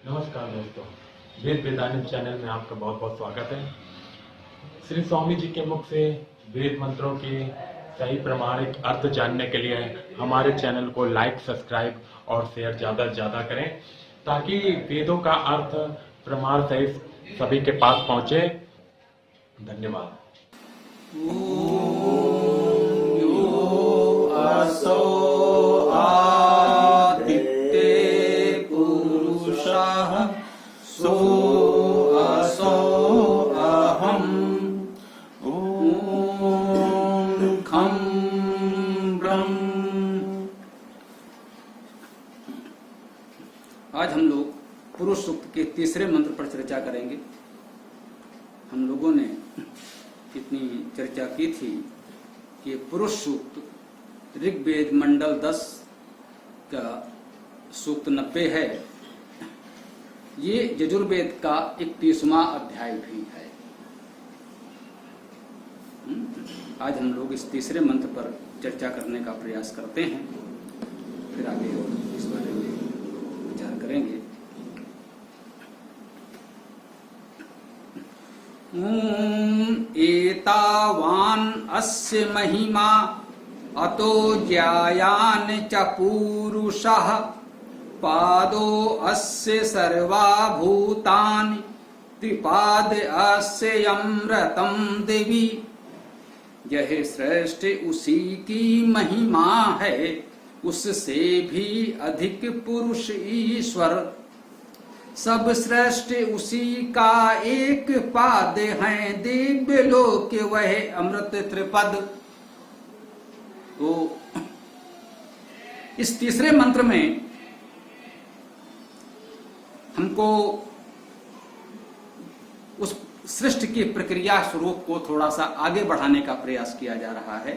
नमस्कार दोस्तों, वेद वेदांत चैनल में आपका बहुत बहुत स्वागत है। श्री स्वामी जी के मुख से वेद मंत्रों के सही प्रमाणिक अर्थ जानने के लिए हमारे चैनल को लाइक, सब्सक्राइब और शेयर ज़्यादा से ज़्यादा करें ताकि वेदों का अर्थ प्रमाण सहित सभी के पास पहुँचे। धन्यवाद। सो असो अहम ओम खम ब्रह्म। आज हम लोग पुरुष सूक्त के तीसरे मंत्र पर चर्चा करेंगे। हम लोगों ने इतनी चर्चा की थी कि पुरुष सूक्त ऋग्वेद मंडल 10 का सूक्त 90 है। ये यजुर्वेद का 31वां अध्याय भी है। आज हम लोग इस तीसरे मंत्र पर चर्चा करने का प्रयास करते हैं, फिर आगे इस बारे में विचार करेंगे। एतावान अस्य महिमा अतो ज्यायान च पूरुषः पादो अस्य सर्वा भूतानि त्रिपाद अस्य अमृतम देवी। यह श्रेष्ठ उसी की महिमा है, उससे भी अधिक पुरुष ईश्वर। सब श्रेष्ठ उसी का एक पाद है, दिव्य लोक वह अमृत त्रिपद। तो इस तीसरे मंत्र में हमको उस सृष्टि की प्रक्रिया स्वरूप को थोड़ा सा आगे बढ़ाने का प्रयास किया जा रहा है।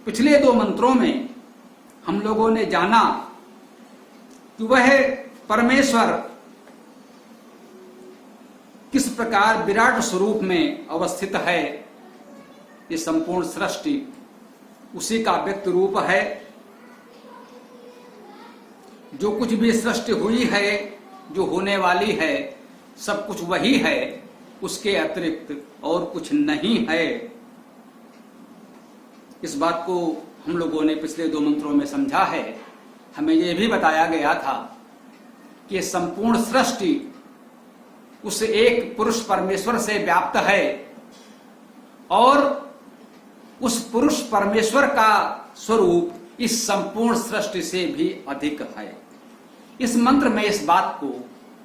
पिछले दो मंत्रों में हम लोगों ने जाना कि वह परमेश्वर किस प्रकार विराट स्वरूप में अवस्थित है। ये संपूर्ण सृष्टि उसी का व्यक्त रूप है। जो कुछ भी सृष्टि हुई है, जो होने वाली है, सब कुछ वही है, उसके अतिरिक्त और कुछ नहीं है। इस बात को हम लोगों ने पिछले दो मंत्रों में समझा है। हमें यह भी बताया गया था कि संपूर्ण सृष्टि उस एक पुरुष परमेश्वर से व्याप्त है और उस पुरुष परमेश्वर का स्वरूप इस संपूर्ण सृष्टि से भी अधिक है। इस मंत्र में इस बात को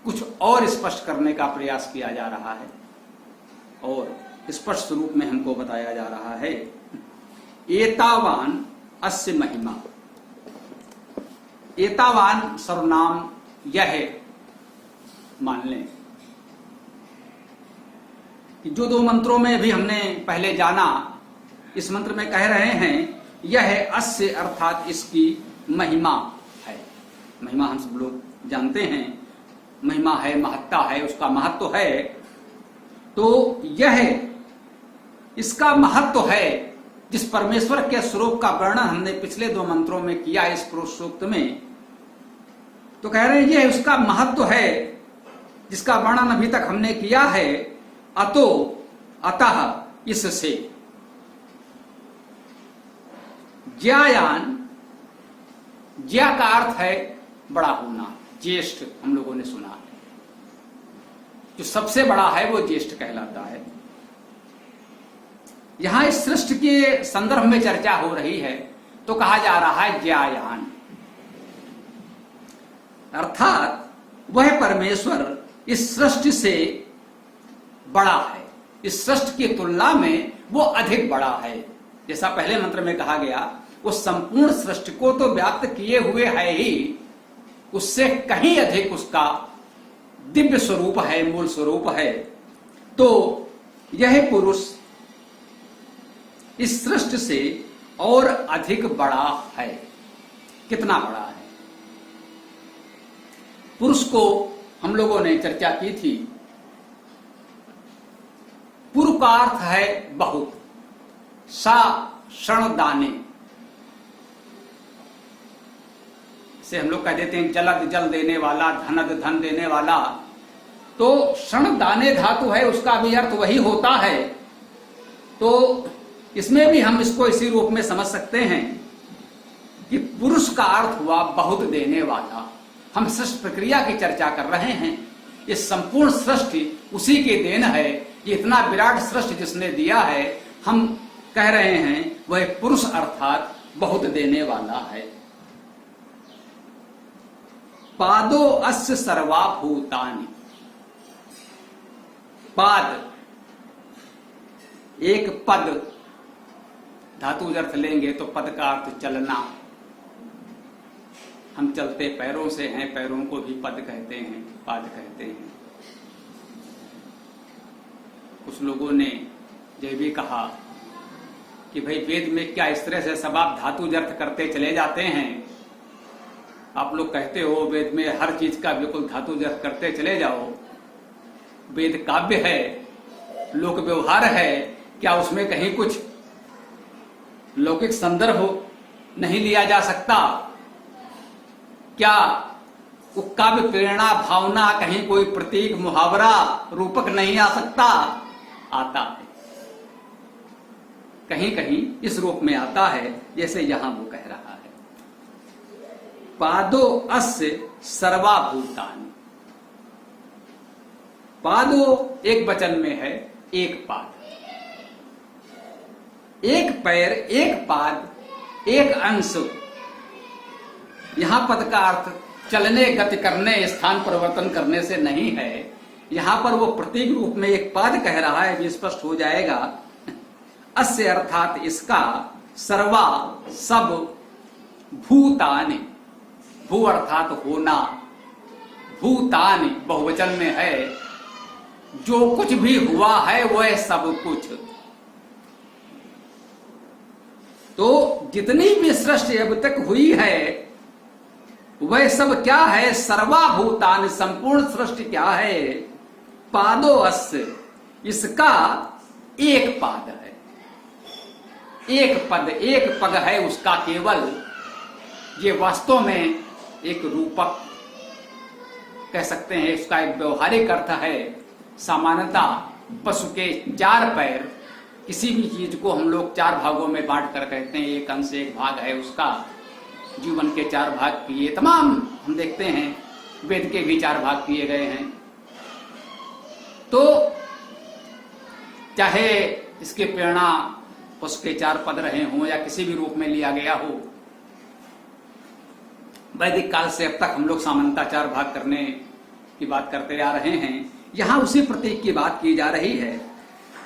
कुछ और स्पष्ट करने का प्रयास किया जा रहा है और स्पष्ट स्वरूप में हमको बताया जा रहा है। एतावान अस्य महिमा। एतावान सर्वनाम यह है। मान लें कि जो दो मंत्रों में भी हमने पहले जाना, इस मंत्र में कह रहे हैं यह अस्य अर्थात इसकी महिमा है। महिमा हम सब लोग जानते हैं, महिमा है, महत्ता है, उसका महत्व है। तो यह इसका महत्व है। जिस परमेश्वर के स्वरूप का वर्णन हमने पिछले दो मंत्रों में किया इस पुरुष सूक्त में, तो कह रहे हैं यह उसका महत्व है जिसका वर्णन अभी तक हमने किया है। अतो अतः इससे ज्यायान, ज्या का अर्थ है बड़ा होना, ज्येष्ठ। हम लोगों ने सुना है जो सबसे बड़ा है वो ज्येष्ठ कहलाता है। यहां इस सृष्टि के संदर्भ में चर्चा हो रही है तो कहा जा रहा है ज्यायान, अर्थात वह परमेश्वर इस सृष्टि से बड़ा है। इस सृष्टि की तुलना में वो अधिक बड़ा है। जैसा पहले मंत्र में कहा गया, वो संपूर्ण सृष्टि को तो व्याप्त किए हुए है ही, उससे कहीं अधिक उसका दिव्य स्वरूप है, मूल स्वरूप है। तो यह पुरुष इस सृष्टि से और अधिक बड़ा है। कितना बड़ा है? पुरुष को हम लोगों ने चर्चा की थी। पुरु का अर्थ है बहुत। सा क्षण दाने, से हम लोग कह देते हैं जलद जल देने वाला, धनद धन देने वाला। तो क्षण दाने धातु है, उसका भी अर्थ वही होता है। तो इसमें भी हम इसको इसी रूप में समझ सकते हैं कि पुरुष का अर्थ हुआ बहुत देने वाला। हम सृष्टि प्रक्रिया की चर्चा कर रहे हैं। ये संपूर्ण सृष्टि उसी की देन है। ये इतना विराट सृष्टि जिसने दिया है, हम कह रहे हैं वह पुरुष अर्थात बहुत देने वाला है। पादो अस्य सर्वाभूतानि। पाद एक पद, धातु अर्थ लेंगे तो पद का अर्थ चलना। हम चलते पैरों से हैं, पैरों को भी पद कहते हैं, पाद कहते हैं। कुछ लोगों ने यह भी कहा कि भाई वेद में क्या इस तरह से सब आप धातु अर्थ करते चले जाते हैं। आप लोग कहते हो वेद में हर चीज का बिल्कुल धातु अर्थ करते चले जाओ। वेद काव्य है, लोक व्यवहार है, क्या उसमें कहीं कुछ लौकिक संदर्भ नहीं लिया जा सकता? क्या वो काव्य प्रेरणा भावना कहीं कोई प्रतीक मुहावरा रूपक नहीं आ सकता? आता है, कहीं कहीं इस रूप में आता है, जैसे यहां वो कह रहा है पादो अस्य सर्वाभूतानि। पादो एक वचन में है, एक पाद, एक पैर, एक पाद, एक अंश। यहां पद का अर्थ चलने, गति करने, स्थान परिवर्तन करने से नहीं है। यहां पर वो प्रतीक रूप में एक पाद कह रहा है, भी स्पष्ट हो जाएगा। अस्य अर्थात इसका, सर्वा सब, भूतानि, भू अर्थात होना, भूतानि बहुवचन में है, जो कुछ भी हुआ है वह सब कुछ। तो जितनी भी सृष्टि अब तक हुई है वह सब क्या है? सर्वाभूतानि, संपूर्ण सृष्टि क्या है? पादो अस्य, इसका एक पाद है, एक पद, एक पग है उसका केवल। ये वास्तव में एक रूपक कह सकते हैं, उसका एक व्यवहारिक अर्थ है। सामान्यतः पशु के चार पैर, किसी भी चीज को हम लोग चार भागों में बांट कर कहते हैं, एक अंश एक भाग है उसका। जीवन के चार भाग किए, तमाम हम देखते हैं वेद के भी चार भाग किए गए हैं। तो चाहे इसके प्रेरणा पशु के चार पद रहे हों या किसी भी रूप में लिया गया हो, वैदिक काल से अब तक हम लोग सामान्यतः चार भाग करने की बात करते आ रहे हैं। यहां उसी प्रतीक की बात की जा रही है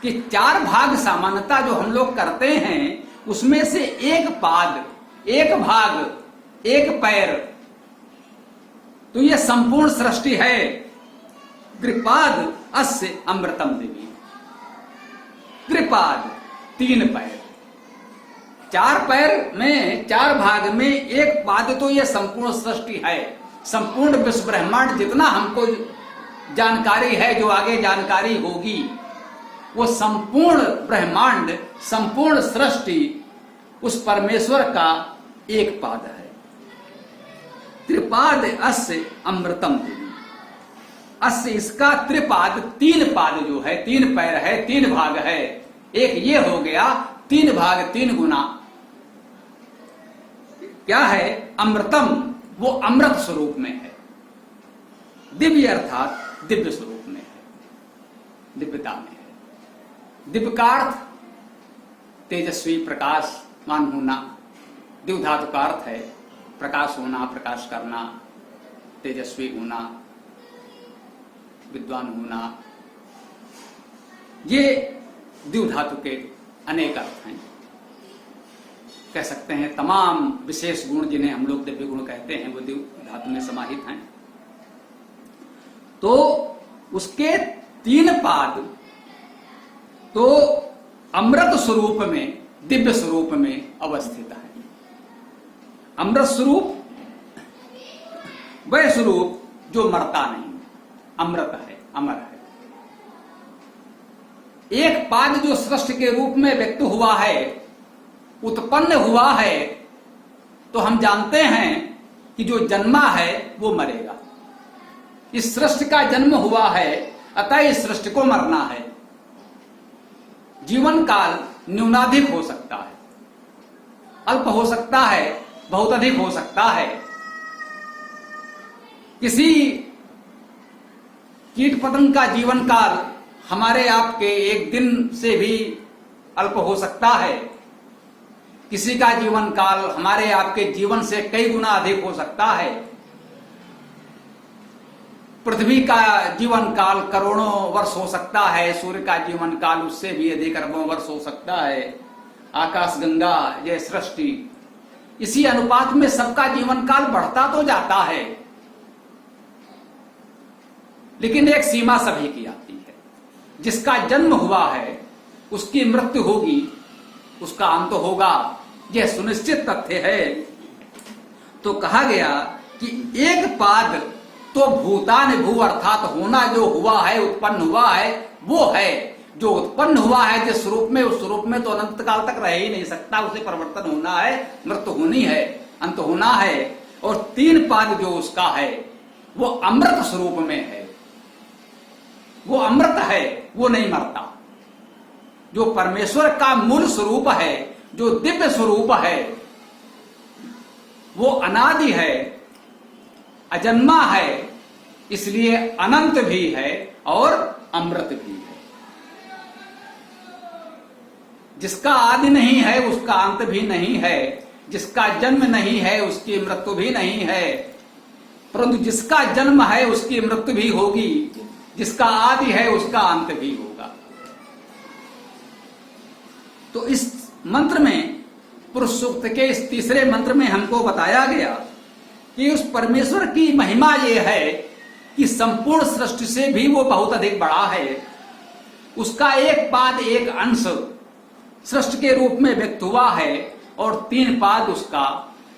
कि चार भाग सामान्यतः जो हम लोग करते हैं उसमें से एक पाद, एक भाग, एक पैर, तो ये संपूर्ण सृष्टि है। त्रिपाद अस्य अमृतम देवी। त्रिपाद, तीन पैर, चार पैर में, चार भाग में एक पाद, तो ये संपूर्ण सृष्टि है। संपूर्ण विश्व ब्रह्मांड जितना हमको जानकारी है, जो आगे जानकारी होगी, वो संपूर्ण ब्रह्मांड, संपूर्ण सृष्टि उस परमेश्वर का एक पाद है। त्रिपाद अस्य अमृतम देवी। अस्य इसका, त्रिपाद तीन पाद जो है, तीन पैर है, तीन भाग है। एक ये हो गया, तीन भाग, तीन गुना क्या है? अमृतम, वो अमृत स्वरूप में है। दिव्य अर्थात दिव्य स्वरूप में है, दिव्यता में है। दिव्य का अर्थ तेजस्वी, प्रकाशमान होना। दिव्य धातु का अर्थ है प्रकाश होना, प्रकाश करना, तेजस्वी होना, विद्वान होना। ये दिव्य धातु के अनेक अर्थ हैं। कह सकते हैं तमाम विशेष गुण जिन्हें हम लोग दिव्य गुण कहते हैं, वो दिव्य धातु में समाहित हैं। तो उसके तीन पाद तो अमृत स्वरूप में, दिव्य स्वरूप में अवस्थित है। अमृत स्वरूप वह स्वरूप जो मरता नहीं, अमृत है, अमर है। एक पाद जो सृष्टि के रूप में व्यक्त हुआ है, उत्पन्न हुआ है, तो हम जानते हैं कि जो जन्मा है वो मरेगा। इस सृष्टि का जन्म हुआ है, अतः इस सृष्टि को मरना है। जीवन काल न्यूनाधिक हो सकता है, अल्प हो सकता है, बहुत अधिक हो सकता है। किसी कीट पतंग का जीवन काल हमारे आपके एक दिन से भी अल्प हो सकता है, किसी का जीवन काल हमारे आपके जीवन से कई गुना अधिक हो सकता है। पृथ्वी का जीवन काल करोड़ों वर्ष हो सकता है, सूर्य का जीवन काल उससे भी अधिक अरबों वर्ष हो सकता है। आकाश गंगा ये सृष्टि, इसी अनुपात में सबका जीवन काल बढ़ता तो जाता है, लेकिन एक सीमा सभी की आती है। जिसका जन्म हुआ है उसकी मृत्यु होगी, उसका अंत होगा, यह सुनिश्चित तथ्य है। तो कहा गया कि एक पाद तो भूतान भू, अर्थात होना जो हुआ है, उत्पन्न हुआ है, वो है जो उत्पन्न हुआ है जिस स्वरूप में, उस स्वरूप में तो अनंत काल तक रह ही नहीं सकता, उसे परिवर्तन होना है, मृत्यु होनी है, अंत होना है। और तीन पाद जो उसका है वो अमृत स्वरूप में है, वो अमृत है, वो नहीं मरता। जो परमेश्वर का मूल स्वरूप है, जो दिव्य स्वरूप है, वो अनादि है, अजन्मा है, इसलिए अनंत भी है और अमृत भी है। जिसका आदि नहीं है उसका अंत भी नहीं है, जिसका जन्म नहीं है उसकी मृत्यु भी नहीं है, परंतु जिसका जन्म है उसकी मृत्यु भी होगी, जिसका आदि है उसका अंत भी होगा। तो इस मंत्र में, पुरुष सूक्त के इस तीसरे मंत्र में हमको बताया गया कि उस परमेश्वर की महिमा ये है कि संपूर्ण सृष्टि से भी वो बहुत अधिक बड़ा है। उसका एक पाद, एक अंश सृष्टि के रूप में व्यक्त हुआ है और तीन पाद उसका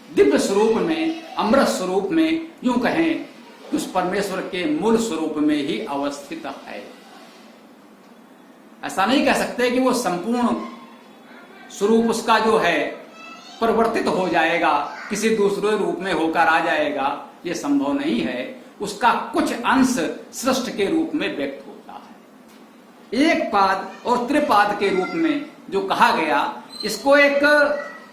दिव्य स्वरूप में, अमृत स्वरूप में, यूं कहें उस परमेश्वर के मूल स्वरूप में ही अवस्थित है। ऐसा नहीं कह सकते कि वो संपूर्ण स्वरूप उसका जो है परिवर्तित हो जाएगा, किसी दूसरे रूप में होकर आ जाएगा, ये संभव नहीं है। उसका कुछ अंश सृष्टि के रूप में व्यक्त होता है। एक पाद और त्रिपाद के रूप में जो कहा गया, इसको एक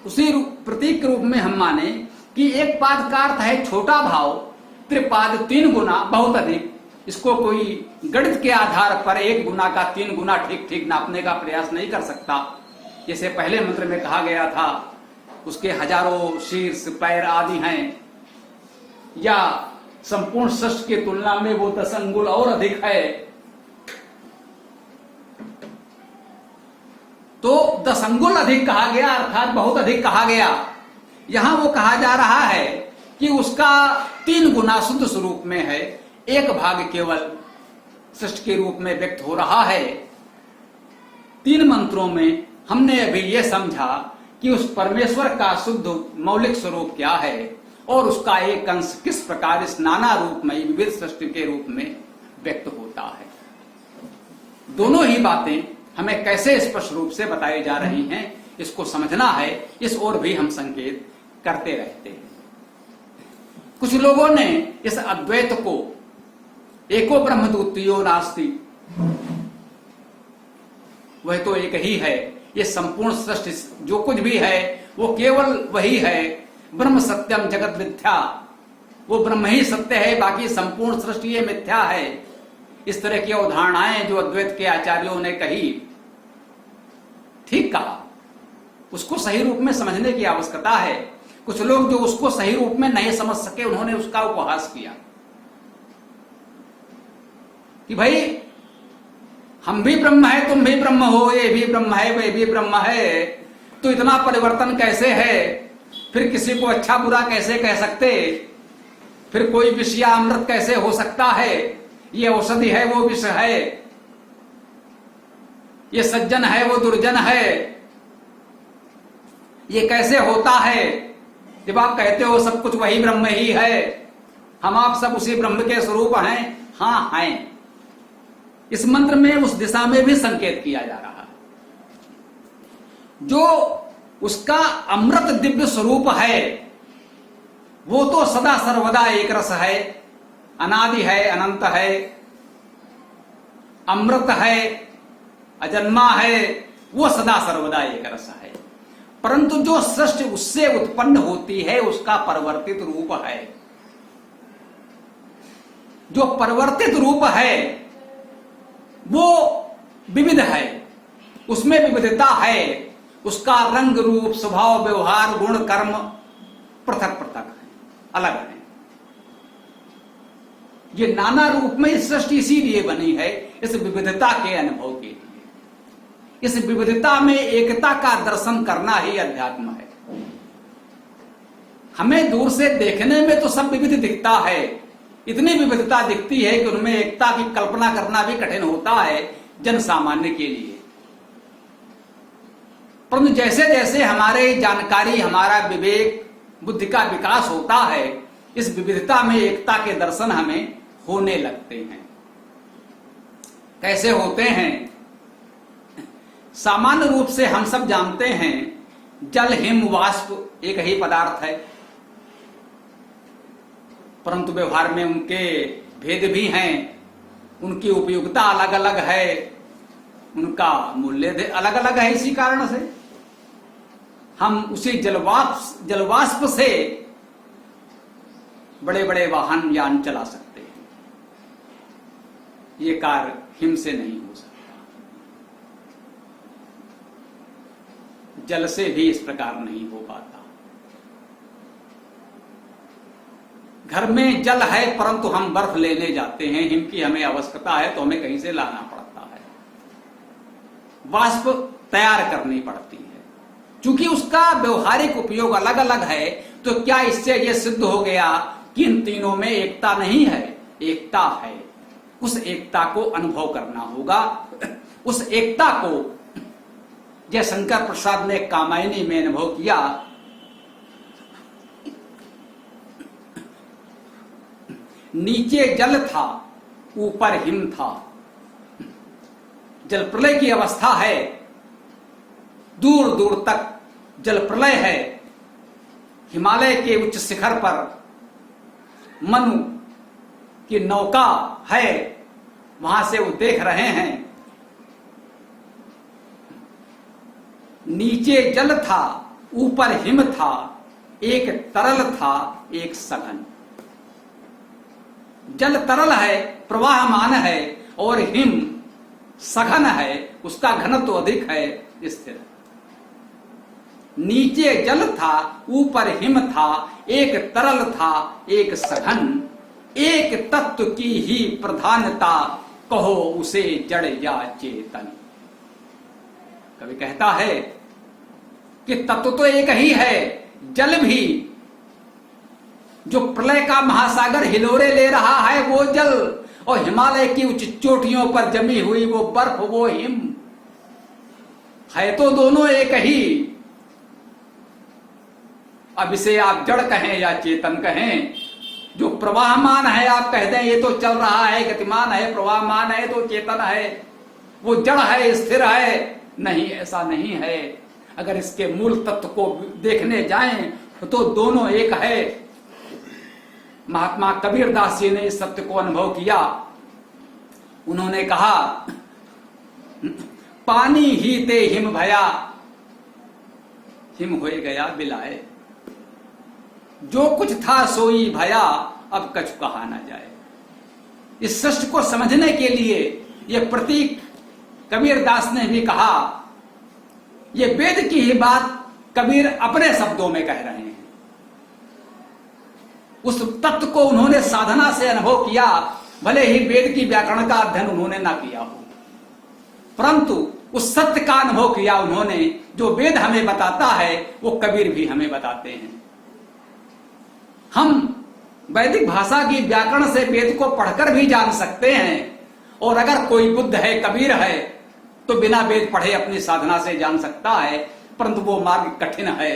उसी प्रतीक के रूप में हम माने कि एक पाद का अर्थ है छोटा भाव, त्रिपाद तीन गुना, बहुत अधिक। इसको कोई गणित के आधार पर एक गुना का तीन गुना ठीक ठीक नापने का प्रयास नहीं कर सकता। जैसे पहले मंत्र में कहा गया था, उसके हजारों शीर्ष पैर आदि हैं, या संपूर्ण सृष्टि की तुलना में वो 10 अंगुल और अधिक है। तो 10 अंगुल अधिक कहा गया, अर्थात बहुत अधिक कहा गया। यहां वो कहा जा रहा है कि उसका 3 गुना शुद्ध स्वरूप में है, एक भाग केवल सृष्टि के रूप में व्यक्त हो रहा है। 3 मंत्रों में हमने अभी यह समझा कि उस परमेश्वर का शुद्ध मौलिक स्वरूप क्या है और उसका एक अंश किस प्रकार इस नाना रूप में, विविध सृष्टि के रूप में व्यक्त होता है। दोनों ही बातें हमें कैसे स्पष्ट रूप से बताई जा रही हैं, इसको समझना है। इस ओर भी हम संकेत करते रहते हैं। कुछ लोगों ने इस अद्वैत को एको ब्रह्म द्वितीयो नास्ति, वह तो एक ही है, ये संपूर्ण सृष्टि जो कुछ भी है वो केवल वही है, ब्रह्म सत्यम जगत मिथ्या, वो ब्रह्म ही सत्य है, बाकी संपूर्ण सृष्टि ये मिथ्या है। इस तरह की अवधारणाएं जो अद्वैत के आचार्यों ने कही, ठीक कहा, उसको सही रूप में समझने की आवश्यकता है। कुछ लोग जो उसको सही रूप में नहीं समझ सके, उन्होंने उसका उपहास किया कि भाई हम भी ब्रह्म है, तुम भी ब्रह्म हो, ये भी ब्रह्म है, वे भी ब्रह्म है, तो इतना परिवर्तन कैसे है? फिर किसी को अच्छा बुरा कैसे कह सकते? फिर कोई विष या अमृत कैसे हो सकता है? ये औषधि है, वो विष है, ये सज्जन है, वो दुर्जन है, ये कैसे होता है? जब आप कहते हो सब कुछ वही ब्रह्म ही है, हम आप सब उसी ब्रह्म के स्वरूप हैं, हाँ हैं। इस मंत्र में उस दिशा में भी संकेत किया जा रहा है। जो उसका अमृत दिव्य स्वरूप है, वो तो सदा सर्वदा एक रस है, अनादि है, अनंत है, अमृत है, अजन्मा है, वो सदा सर्वदा एक रस है। परंतु जो सृष्टि उससे उत्पन्न होती है उसका परिवर्तित रूप है। जो परिवर्तित रूप है वो विविध है, उसमें विविधता है, उसका रंग रूप स्वभाव व्यवहार गुण कर्म पृथक पृथक है, अलग है। ये नाना रूप में इस सृष्टि इसीलिए बनी है, इस विविधता के अनुभव के लिए। इस विविधता में एकता का दर्शन करना ही अध्यात्म है। हमें दूर से देखने में तो सब विविध दिखता है, इतनी विविधता दिखती है कि उनमें एकता की कल्पना करना भी कठिन होता है जन सामान्य के लिए। परंतु जैसे जैसे हमारे जानकारी, हमारा विवेक, बुद्धि का विकास होता है, इस विविधता में एकता के दर्शन हमें होने लगते हैं। कैसे होते हैं? सामान्य रूप से हम सब जानते हैं जल, हिम, वाष्प एक ही पदार्थ है, परंतु व्यवहार में उनके भेद भी हैं, उनकी उपयोगिता अलग अलग है, उनका मूल्य अलग अलग है। इसी कारण से हम उसी जलवाष्प से बड़े बड़े वाहन यान चला सकते हैं, ये कार्य हिम से नहीं हो सकता। जल से भी इस प्रकार नहीं हो पाता। घर में जल है परंतु हम बर्फ लेने जाते हैं, हिम की हमें आवश्यकता है तो हमें कहीं से लाना पड़ता है, वाष्प तैयार करनी पड़ती है। चूंकि उसका व्यवहारिक उपयोग अलग अलग है तो क्या इससे यह सिद्ध हो गया कि इन तीनों में एकता नहीं है? एकता है। उस एकता को अनुभव करना होगा। उस एकता को जयशंकर प्रसाद ने कामायनी में अनुभव किया। नीचे जल था, ऊपर हिम था। जल प्रलय की अवस्था है, दूर दूर तक जल प्रलय है। हिमालय के उच्च शिखर पर मनु की नौका है, वहां से वो देख रहे हैं। नीचे जल था, ऊपर हिम था, एक तरल था, एक सघन। जल तरल है, प्रवाहमान है, और हिम सघन है, उसका घनत्व अधिक है, स्थिर। नीचे जल था, ऊपर हिम था, एक तरल था, एक सघन। एक तत्व की ही प्रधानता, कहो उसे जड़ या चेतन। कवि कहता है कि तत्व तो एक ही है, जल भी। जो प्रलय का महासागर हिलोरे ले रहा है वो जल, और हिमालय की उच्च चोटियों पर जमी हुई वो बर्फ, वो हिम है, तो दोनों एक ही। अब इसे आप जड़ कहें या चेतन कहें, जो प्रवाहमान है आप कह दें ये तो चल रहा है, गतिमान है, प्रवाहमान है तो चेतन है, वो जड़ है, स्थिर है। नहीं, ऐसा नहीं है। अगर इसके मूल तत्व को देखने जाएं तो दोनों एक है। महात्मा कबीरदास जी ने इस सत्य को अनुभव किया। उन्होंने कहा, पानी ही ते हिम भया, हिम होए गया बिलाए। जो कुछ था सोई भया, अब कछु कहा ना जाए। इस सृष्टि को समझने के लिए यह प्रतीक कबीरदास ने भी कहा। यह वेद की ही बात कबीर अपने शब्दों में कह रहे हैं। उस तत्व को उन्होंने साधना से अनुभव किया, भले ही वेद की व्याकरण का अध्ययन उन्होंने ना किया हो, परंतु उस सत्य का अनुभव किया उन्होंने। जो वेद हमें बताता है वो कबीर भी हमें बताते हैं। हम वैदिक भाषा की व्याकरण से वेद को पढ़कर भी जान सकते हैं, और अगर कोई बुद्ध है, कबीर है, तो बिना वेद पढ़े अपनी साधना से जान सकता है। परंतु वो मार्ग कठिन है।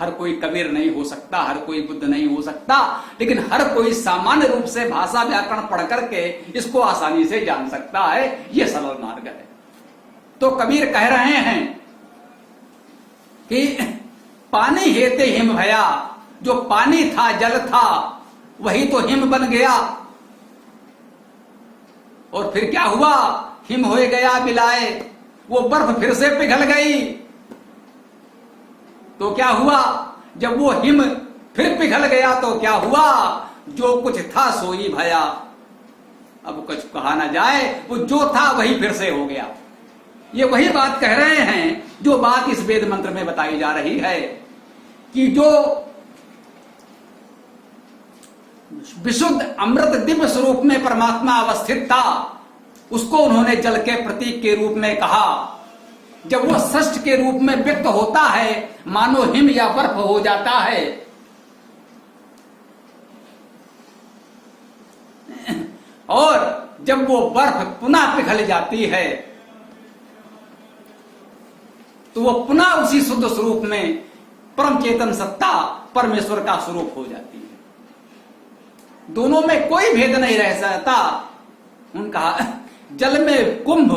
हर कोई कबीर नहीं हो सकता, हर कोई बुद्ध नहीं हो सकता, लेकिन हर कोई सामान्य रूप से भाषा व्याकरण पढ़ करके इसको आसानी से जान सकता है। ये सरल मार्ग है। तो कबीर कह रहे हैं कि पानी हेते हिम भया, जो पानी था, जल था, वही तो हिम बन गया। और फिर क्या हुआ? हिम हो गया मिलाए, वो बर्फ फिर से पिघल गई। तो क्या हुआ? जब वो हिम फिर पिघल गया तो क्या हुआ? जो कुछ था सोई भया। अब कुछ कहा ना जाए, वो जो था वही फिर से हो गया। ये वही बात कह रहे हैं जो बात इस वेद मंत्र में बताई जा रही है कि जो विशुद्ध अमृत दिव्य स्वरूप में परमात्मा अवस्थित था, उसको उन्होंने जल के प्रतीक के रूप में कहा। जब वो षष्ठ के रूप में व्यक्त होता है, मानो हिम या बर्फ हो जाता है। और जब वो बर्फ पुनः पिघल जाती है तो वो पुनः उसी शुद्ध स्वरूप में परम चेतन सत्ता परमेश्वर का स्वरूप हो जाती है। दोनों में कोई भेद नहीं रह सकता। उन्होंने कहा जल में कुंभ,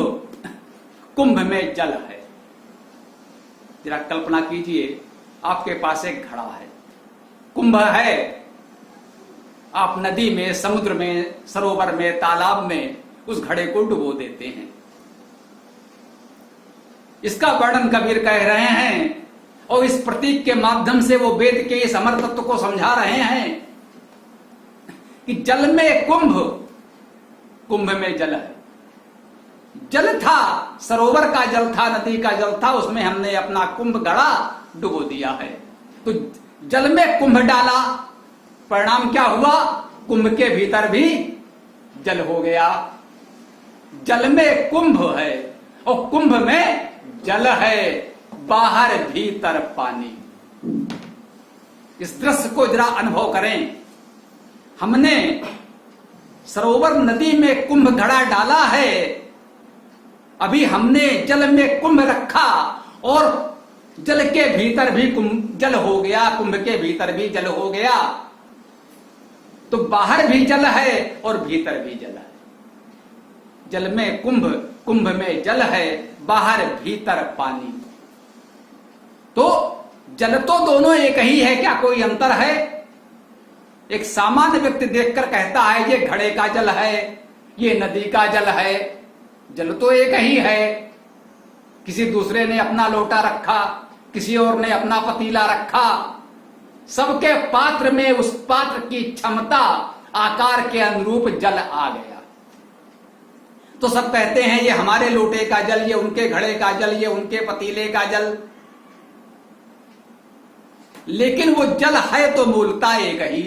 कुंभ में जल है। जरा कल्पना कीजिए, आपके पास एक घड़ा है, कुंभ है। आप नदी में, समुद्र में, सरोवर में, तालाब में उस घड़े को डुबो देते हैं। इसका वर्णन कबीर कह रहे हैं और इस प्रतीक के माध्यम से वो वेद के इस अमर तत्व को समझा रहे हैं कि जल में कुंभ, कुंभ में जल है। जल था, सरोवर का जल था, नदी का जल था, उसमें हमने अपना कुंभ गड़ा, डुबो दिया है। तो जल में कुंभ डाला, परिणाम क्या हुआ? कुंभ के भीतर भी जल हो गया। जल में कुंभ है और कुंभ में जल है, बाहर भीतर पानी। इस दृश्य को जरा अनुभव करें। हमने सरोवर नदी में कुंभ घड़ा डाला है, अभी हमने जल में कुंभ रखा और जल के भीतर भी जल हो गया, कुंभ के भीतर भी जल हो गया। तो बाहर भी जल है और भीतर भी जल है। जल में कुंभ, कुंभ में जल है, बाहर भीतर पानी। तो जल तो दोनों एक ही है, क्या कोई अंतर है? एक सामान्य व्यक्ति देखकर कहता है ये घड़े का जल है, ये नदी का जल है। जल तो एक ही है। किसी दूसरे ने अपना लोटा रखा, किसी और ने अपना पतीला रखा, सबके पात्र में उस पात्र की क्षमता, आकार के अनुरूप जल आ गया। तो सब कहते हैं ये हमारे लोटे का जल, ये उनके घड़े का जल, ये उनके पतीले का जल। लेकिन वो जल है तो मूलता एक ही।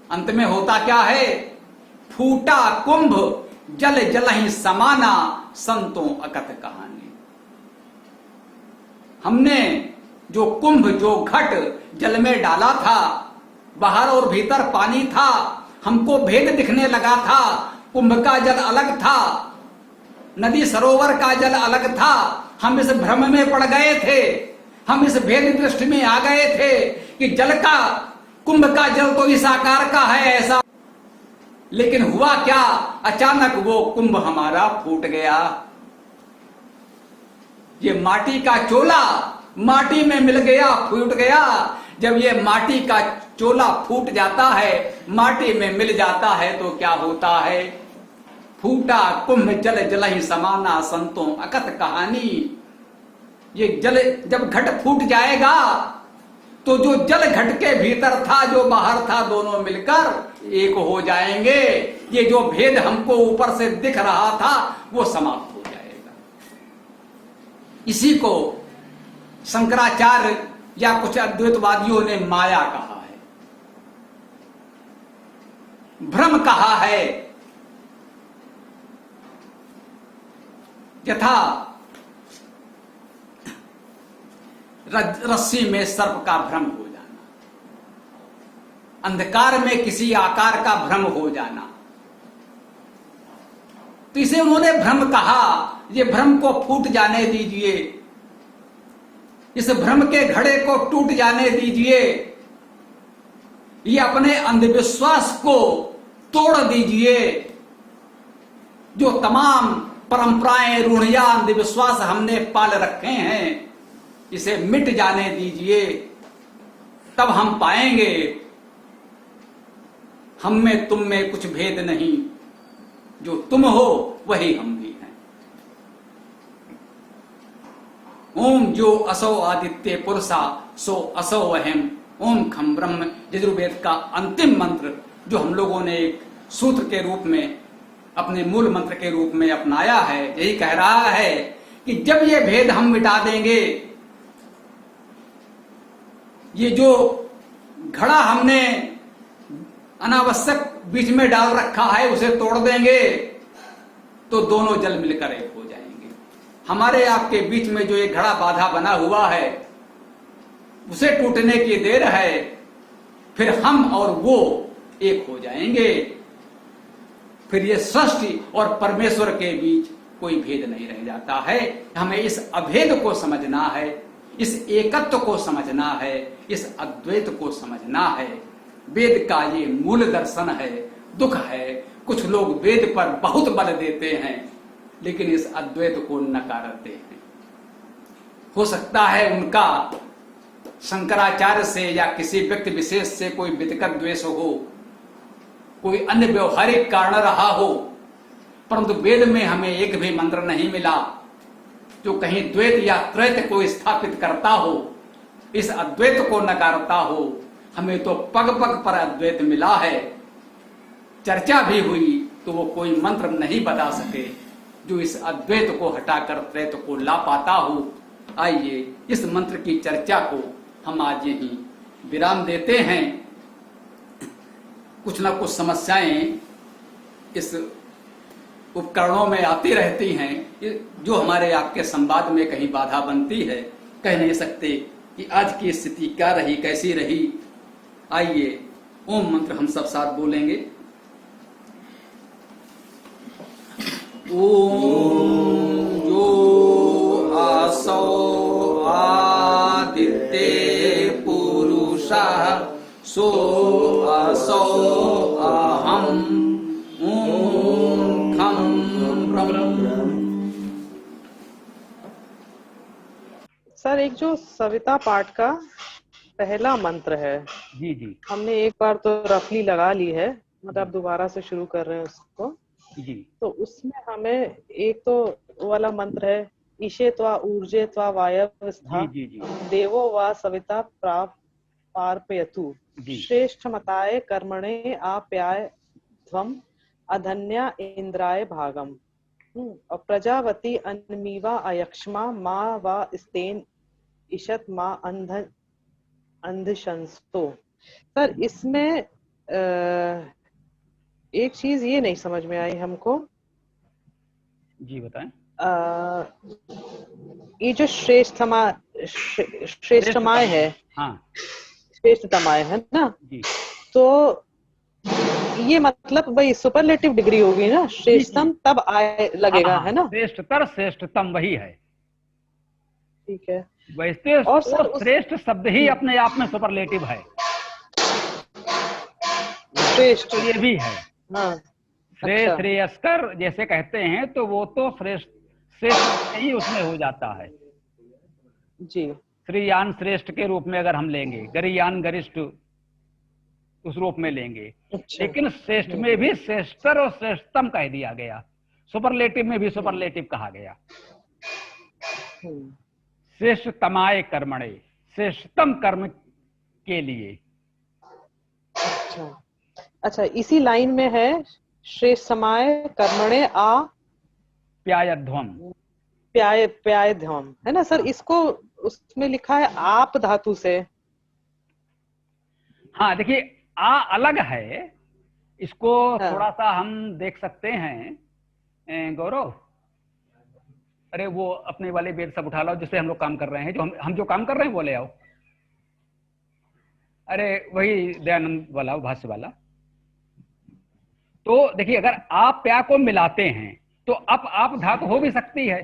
अंत में होता क्या है? फूटा कुंभ जल जल ही समाना, संतों अकथ कहानी। हमने जो कुंभ, जो घट जल में डाला था, बाहर और भीतर पानी था, हमको भेद दिखने लगा था। कुंभ का जल अलग था, नदी सरोवर का जल अलग था। हम इस भ्रम में पड़ गए थे, हम इस भेद दृष्टि में आ गए थे कि जल का, कुंभ का जल तो इस आकार का है, ऐसा। लेकिन हुआ क्या? अचानक वो कुंभ हमारा फूट गया। ये माटी का चोला माटी में मिल गया, फूट गया। जब ये माटी का चोला फूट जाता है, माटी में मिल जाता है, तो क्या होता है? फूटा कुंभ जल जल ही समाना, संतों अकथ कहानी। ये जल जब घट फूट जाएगा तो जो जल घट के भीतर था, जो बाहर था, दोनों मिलकर एक हो जाएंगे। ये जो भेद हमको ऊपर से दिख रहा था वो समाप्त हो जाएगा। इसी को शंकराचार्य या कुछ अद्वैतवादियों ने माया कहा है, भ्रम कहा है। यथा रस्सी में सर्प का भ्रम हो जाना, अंधकार में किसी आकार का भ्रम हो जाना, तो इसे उन्होंने भ्रम कहा। ये भ्रम को फूट जाने दीजिए, इस भ्रम के घड़े को टूट जाने दीजिए, ये अपने अंधविश्वास को तोड़ दीजिए। जो तमाम परंपराएं, रूढ़ियां, अंधविश्वास हमने पाल रखे हैं, इसे मिट जाने दीजिए। तब हम पाएंगे हम में तुम में कुछ भेद नहीं, जो तुम हो वही हम भी हैं। ओम जो असौ आदित्य पुरुषा सो असौ अहम ओम खम ब्रह्म, यजुर्वेद का अंतिम मंत्र जो हम लोगों ने एक सूत्र के रूप में अपने मूल मंत्र के रूप में अपनाया है, यही कह रहा है कि जब ये भेद हम मिटा देंगे, ये जो घड़ा हमने अनावश्यक बीच में डाल रखा है उसे तोड़ देंगे, तो दोनों जल मिलकर एक हो जाएंगे। हमारे आपके बीच में जो एक घड़ा बाधा बना हुआ है उसे टूटने की देर है, फिर हम और वो एक हो जाएंगे। फिर ये सृष्टि और परमेश्वर के बीच कोई भेद नहीं रह जाता है। हमें इस अभेद को समझना है, इस एकत्व को समझना है, इस अद्वैत को समझना है। वेद का ये मूल दर्शन है। दुख है कुछ लोग वेद पर बहुत बल देते हैं लेकिन इस अद्वैत को नकारते हैं। हो सकता है उनका शंकराचार्य से या किसी व्यक्ति विशेष से कोई व्यक्तिगत द्वेष हो, कोई अन्य व्यवहारिक कारण रहा हो, परंतु वेद में हमें एक भी मंत्र नहीं मिला जो कहीं द्वैत या त्रैत को स्थापित करता हो, इस अद्वैत को नकारता हो। हमें तो पग पग पर अद्वैत मिला है। चर्चा भी हुई तो वो कोई मंत्र नहीं बता सके जो इस अद्वैत को हटाकर त्रैत को ला पाता हो। आइए इस मंत्र की चर्चा को हम आज यही विराम देते हैं। कुछ ना कुछ समस्याएं इस उपकरणों में आती रहती हैं जो हमारे आपके संवाद में कहीं बाधा बनती है। कह नहीं सकते कि आज की स्थिति क्या रही, कैसी रही। आइए ओम मंत्र हम सब साथ बोलेंगे। ओम जो आसौ आदित्य पुरुषा सो असौ अहम ओम खम ब्रह्म। सर एक जो सविता पाठ का पहला मंत्र है, जी जी हमने एक बार तो रफली लगा ली है, मतलब दोबारा से शुरू कर रहे हैं उसको। जी तो उसमें हमें एक तो वाला मंत्र है ईशे त्वा ऊर्जे त्वा वायव स्था जी जी देवो वा सविता पार्पयतु जी श्रेष्ठ मताय कर्मणे आप्याय ध्वम अधन्या इंद्राय भागम। और प्रजावती अन्मीवा अयक्ष्मा माँ वा स्तेन इशत माँ अंधशंस्तो। सर इसमें एक चीज ये नहीं समझ में आई हमको। जी बताएं। ये जो श्रेष्ठमाय है, हाँ श्रेष्ठतमाय है ना, जी तो ये मतलब भाई सुपरलेटिव डिग्री होगी ना, श्रेष्ठतम तब आए लगेगा, हाँ, है ना। श्रेष्ठतर श्रेष्ठतम वही है। ठीक है। वैसे और सर तो श्रेष्ठ शब्द ही अपने आप में सुपरलेटिव है। श्रेष्ठ तो ये भी है हाँ श्रेष्ठ श्रेयस्कर जैसे कहते हैं, तो वो तो श्रेष्ठ श्रेष्ठ ही उसमें हो जाता है। जी। श्रीयान श्रेष्ठ के रूप में अगर हम लेंगे, गरियान गरिष्ठ उस रूप में लेंगे। अच्छा। लेकिन श्रेष्ठ में भी श्रेष्ठतर और श्रेष्ठतम कह दिया गया, सुपरलेटिव में भी सुपरलेटिव कहा गया। श्रेष्ठतमाय कर्मणे, श्रेष्ठतम कर्म के लिए। अच्छा अच्छा, इसी लाइन में है श्रेष्ठ समाय कर्मणे आ प्यायध्वम, प्यायध्वम, है ना सर। इसको उसमें लिखा है आप धातु से। हाँ देखिए आ अलग है, इसको हाँ। थोड़ा सा हम देख सकते हैं। गौरव, अरे वो अपने वाले वेद सब उठा लो जिससे हम लोग काम कर रहे हैं, जो हम जो काम कर रहे हैं वो ले आओ। अरे वही दयानंद वाला, भाष्य वाला। तो देखिए अगर आप प्या को मिलाते हैं तो अप आप धातु हो भी सकती है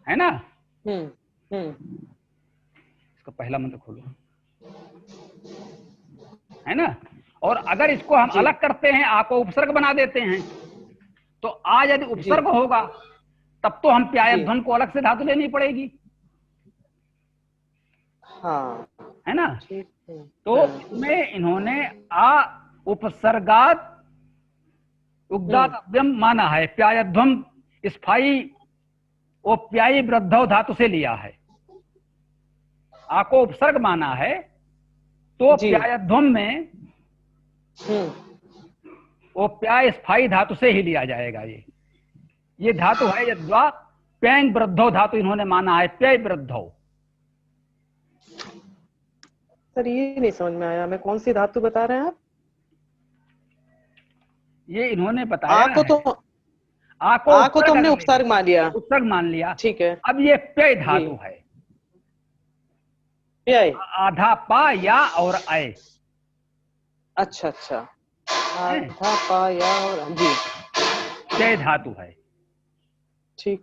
ना। इसका पहला मंत्र खोलो, है ना। और अगर इसको हम अलग करते हैं, आ को उपसर्ग बना देते हैं, तो आ यदि उपसर्ग होगा तब तो हम प्यायध्वन को अलग से धातु लेनी पड़ेगी, हाँ, है ना। तो इसमें इन्होंने आ उपसर्गात उग्दाव्यम माना है, प्यायध्वम स्थायी ओप्यायी वृद्धौ धातु से लिया है। आ को उपसर्ग माना है तो जी। प्यायध्वम में ओप्याय स्थायी धातु से ही लिया जाएगा। ये धातु है यद्वा प्यांग वृद्धौ धातु इन्होंने माना है, प्याय वृद्धौ। सर ये नहीं समझ में आया, मैं कौन सी धातु बता रहे हैं आप? ये इन्होंने बताया आ को तो हमने उपसर्ग मान लिया, उपसर्ग मान लिया। ठीक है। अब ये प्याय धातु है, प्याय। आधा पा या और अय। अच्छा अच्छा, आधा पा या और जी, प्याय धातु है, ठीक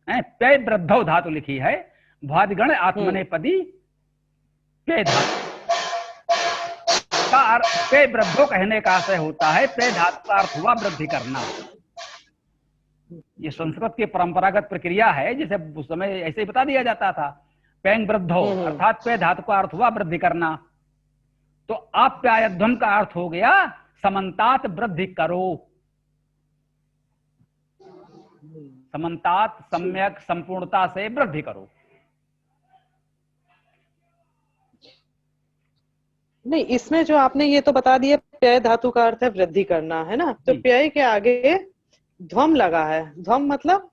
है। प्याय वृद्धौ धातु लिखी है, भ्वादिगण आत्मनेपदी प्याय धातु का अर्थ, प्याय वृद्धौ कहने का आशय होता है, प्याय धातु का अर्थ हुआ वृद्धि करना। ये संस्कृत की परंपरागत प्रक्रिया है, जिसे उस समय ऐसे ही बता दिया जाता था, प्यांग वृद्धौ अर्थात प्याय धातु का अर्थ हुआ वृद्धि करना। तो आप्यायध्वम का अर्थ हो गया समन्तात वृद्धि करो, समन्तात सम्यक संपूर्णता से वृद्धि करो। नहीं, इसमें जो आपने ये तो बता दिया प्याय धातु का अर्थ है वृद्धि करना, है ना? तो प्याय के आगे ध्वम लगा है, ध्वम मतलब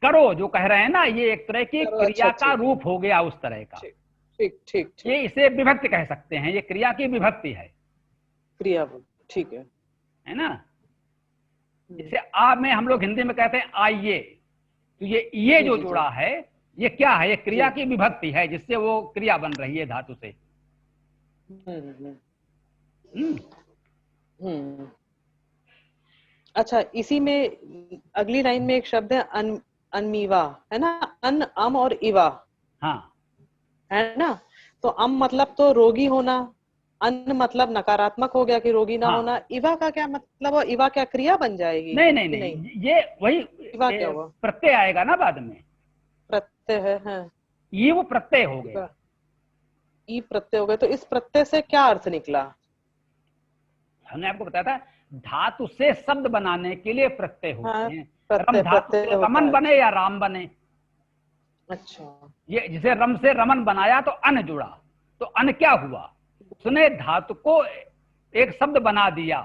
करो जो कह रहे हैं ना, ये एक तरह की क्रिया का रूप हो गया उस तरह का। ठीक ठीक, ये इसे विभक्ति कह सकते हैं, ये क्रिया की विभक्ति है, क्रिया, ठीक है ना? जैसे आ में हम लोग हिंदी में कहते हैं आइए, तो ये जो जुड़ा है ये क्या है? ये क्रिया की विभक्ति है, जिससे वो क्रिया बन रही है धातु से। अच्छा, इसी में अगली लाइन में एक शब्द है अनमीवा, है ना? अन, अम और इवा, हाँ, है ना? तो अम मतलब तो रोगी होना, अन मतलब नकारात्मक हो गया कि रोगी ना होना। इवा का क्या मतलब? इवा क्या क्रिया बन जाएगी? नहीं, ये वही इवा क्या हुआ? प्रत्यय आएगा ना बाद में, प्रत्यय है, हाँ। ये वो प्रत्यय हो गया, ई प्रत्यय हो गए। तो इस प्रत्यय से क्या अर्थ निकला? हमने आपको बताया था धातु से शब्द बनाने के लिए प्रत्यय होते हैं। प्रत्यय, रम धातु से रमन बने या राम बने। अच्छा, ये जिसे रम से रमन बनाया तो अन जुड़ा, तो अन क्या हुआ? उसने धातु को एक शब्द बना दिया।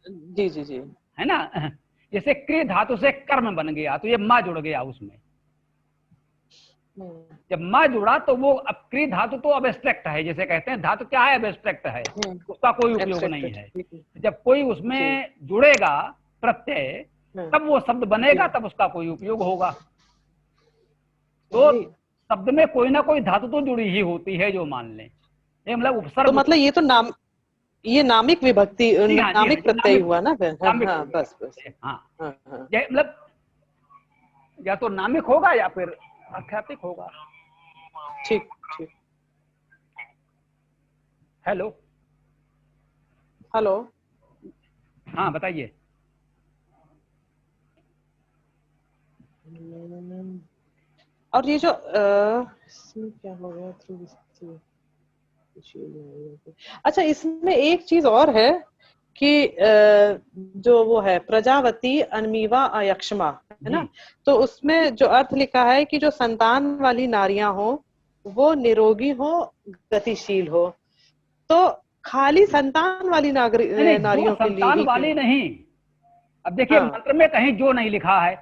जी जी जी, है ना? जैसे क्रिय धातु से कर्म बन गया, तो ये माँ जुड़ गया उसमें। जब माँ जुड़ा तो वो अब क्रिय धातु तो अब एब्स्ट्रैक्ट है, जैसे कहते हैं धातु क्या है? अब एब्स्ट्रैक्ट है, उसका कोई उपयोग नहीं है। जब कोई उसमें जुड़ेगा प्रत्यय, तब वो शब्द बनेगा, तब उसका कोई उपयोग होगा। तो शब्द में कोई ना कोई धातु तो जुड़ी ही होती है, जो मान लें। ये मतलब उपसर्ग, तो मतलब ये तो ये नामिक विभक्ति, नामिक प्रत्यय हुआ ना फिर? हाँ, बस बस, हाँ, ये मतलब या तो नामिक होगा या फिर आख्यातिक होगा। ठीक ठीक। हेलो, हाँ बताइए। और ये जो इसमें क्या हो गया? अच्छा, इसमें एक चीज और है कि जो वो है प्रजावती अनमीवा अयक्षमा, है ना? तो उसमें जो अर्थ लिखा है कि जो संतान वाली नारियां हो वो निरोगी हो, गतिशील हो। तो खाली संतान वाली नारियों के लिए संतान वाली नहीं। अब देखिए, मंत्र में कहीं जो नहीं लिखा है,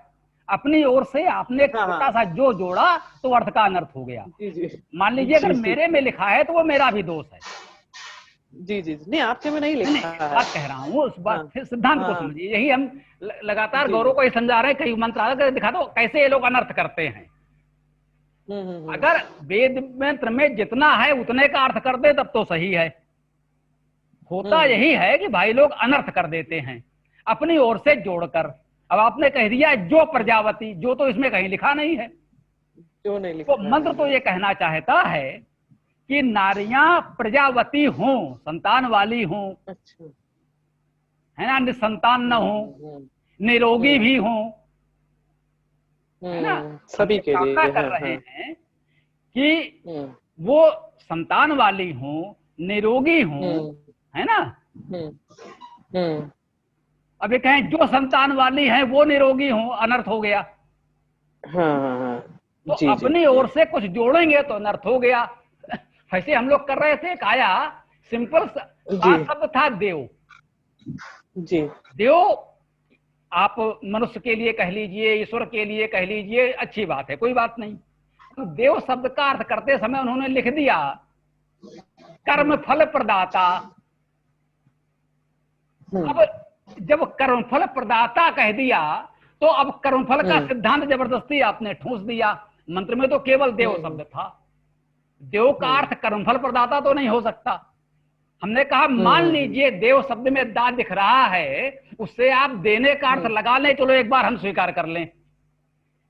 अपनी ओर से आपने छोटा सा जो जोड़ा तो अर्थ का अनर्थ हो गया। मान लीजिए अगर मेरे में लिखा है तो वो मेरा भी दोष है। जी जी, नहीं आपके में नहीं लिखा है, बात कह रहा हूँ उस बात सिद्धांत को समझिए। यही हम लगातार गौरव को ही समझा रहे हैं। कई मंत्र आकर दिखा दो कैसे ये लोग अनर्थ करते हैं। अगर वेद मंत्र में जितना है उतने का अर्थ कर दे तब तो सही है। होता यही है कि भाई लोग अनर्थ कर देते हैं अपनी ओर से जोड़कर। अब आपने कह दिया जो प्रजावती, जो तो इसमें कहीं लिखा नहीं है, जो नहीं लिखा। तो मंत्र तो ये कहना चाहता है कि नारियां प्रजावती हों, संतान वाली हों, है ना, निसंतान न हो, निरोगी भी हों, है ना। सभी के लिए कर रहे हैं कि वो संतान वाली हो, निरोगी हो, है ना। अब ये कहें जो संतान वाली है वो निरोगी हो, अनर्थ हो गया। हाँ तो जी अपनी ओर से कुछ जोड़ेंगे तो अनर्थ हो गया। ऐसे हम लोग कर रहे थे, काया सिंपल जी शब्द था देव। जी देव आप मनुष्य के लिए कह लीजिए, ईश्वर के लिए कह लीजिए, अच्छी बात है, कोई बात नहीं। तो देव शब्द का अर्थ करते समय उन्होंने लिख दिया कर्म फल प्रदाता। अब जब कर्मफल प्रदाता कह दिया तो अब कर्मफल का सिद्धांत जबरदस्ती आपने ठूंस दिया। मंत्र में तो केवल देव शब्द था, देव का अर्थ कर्मफल प्रदाता तो नहीं हो सकता। हमने कहा मान लीजिए देव शब्द में दा दिख रहा है, उससे आप देने का अर्थ लगा लें, चलो एक बार हम स्वीकार कर लें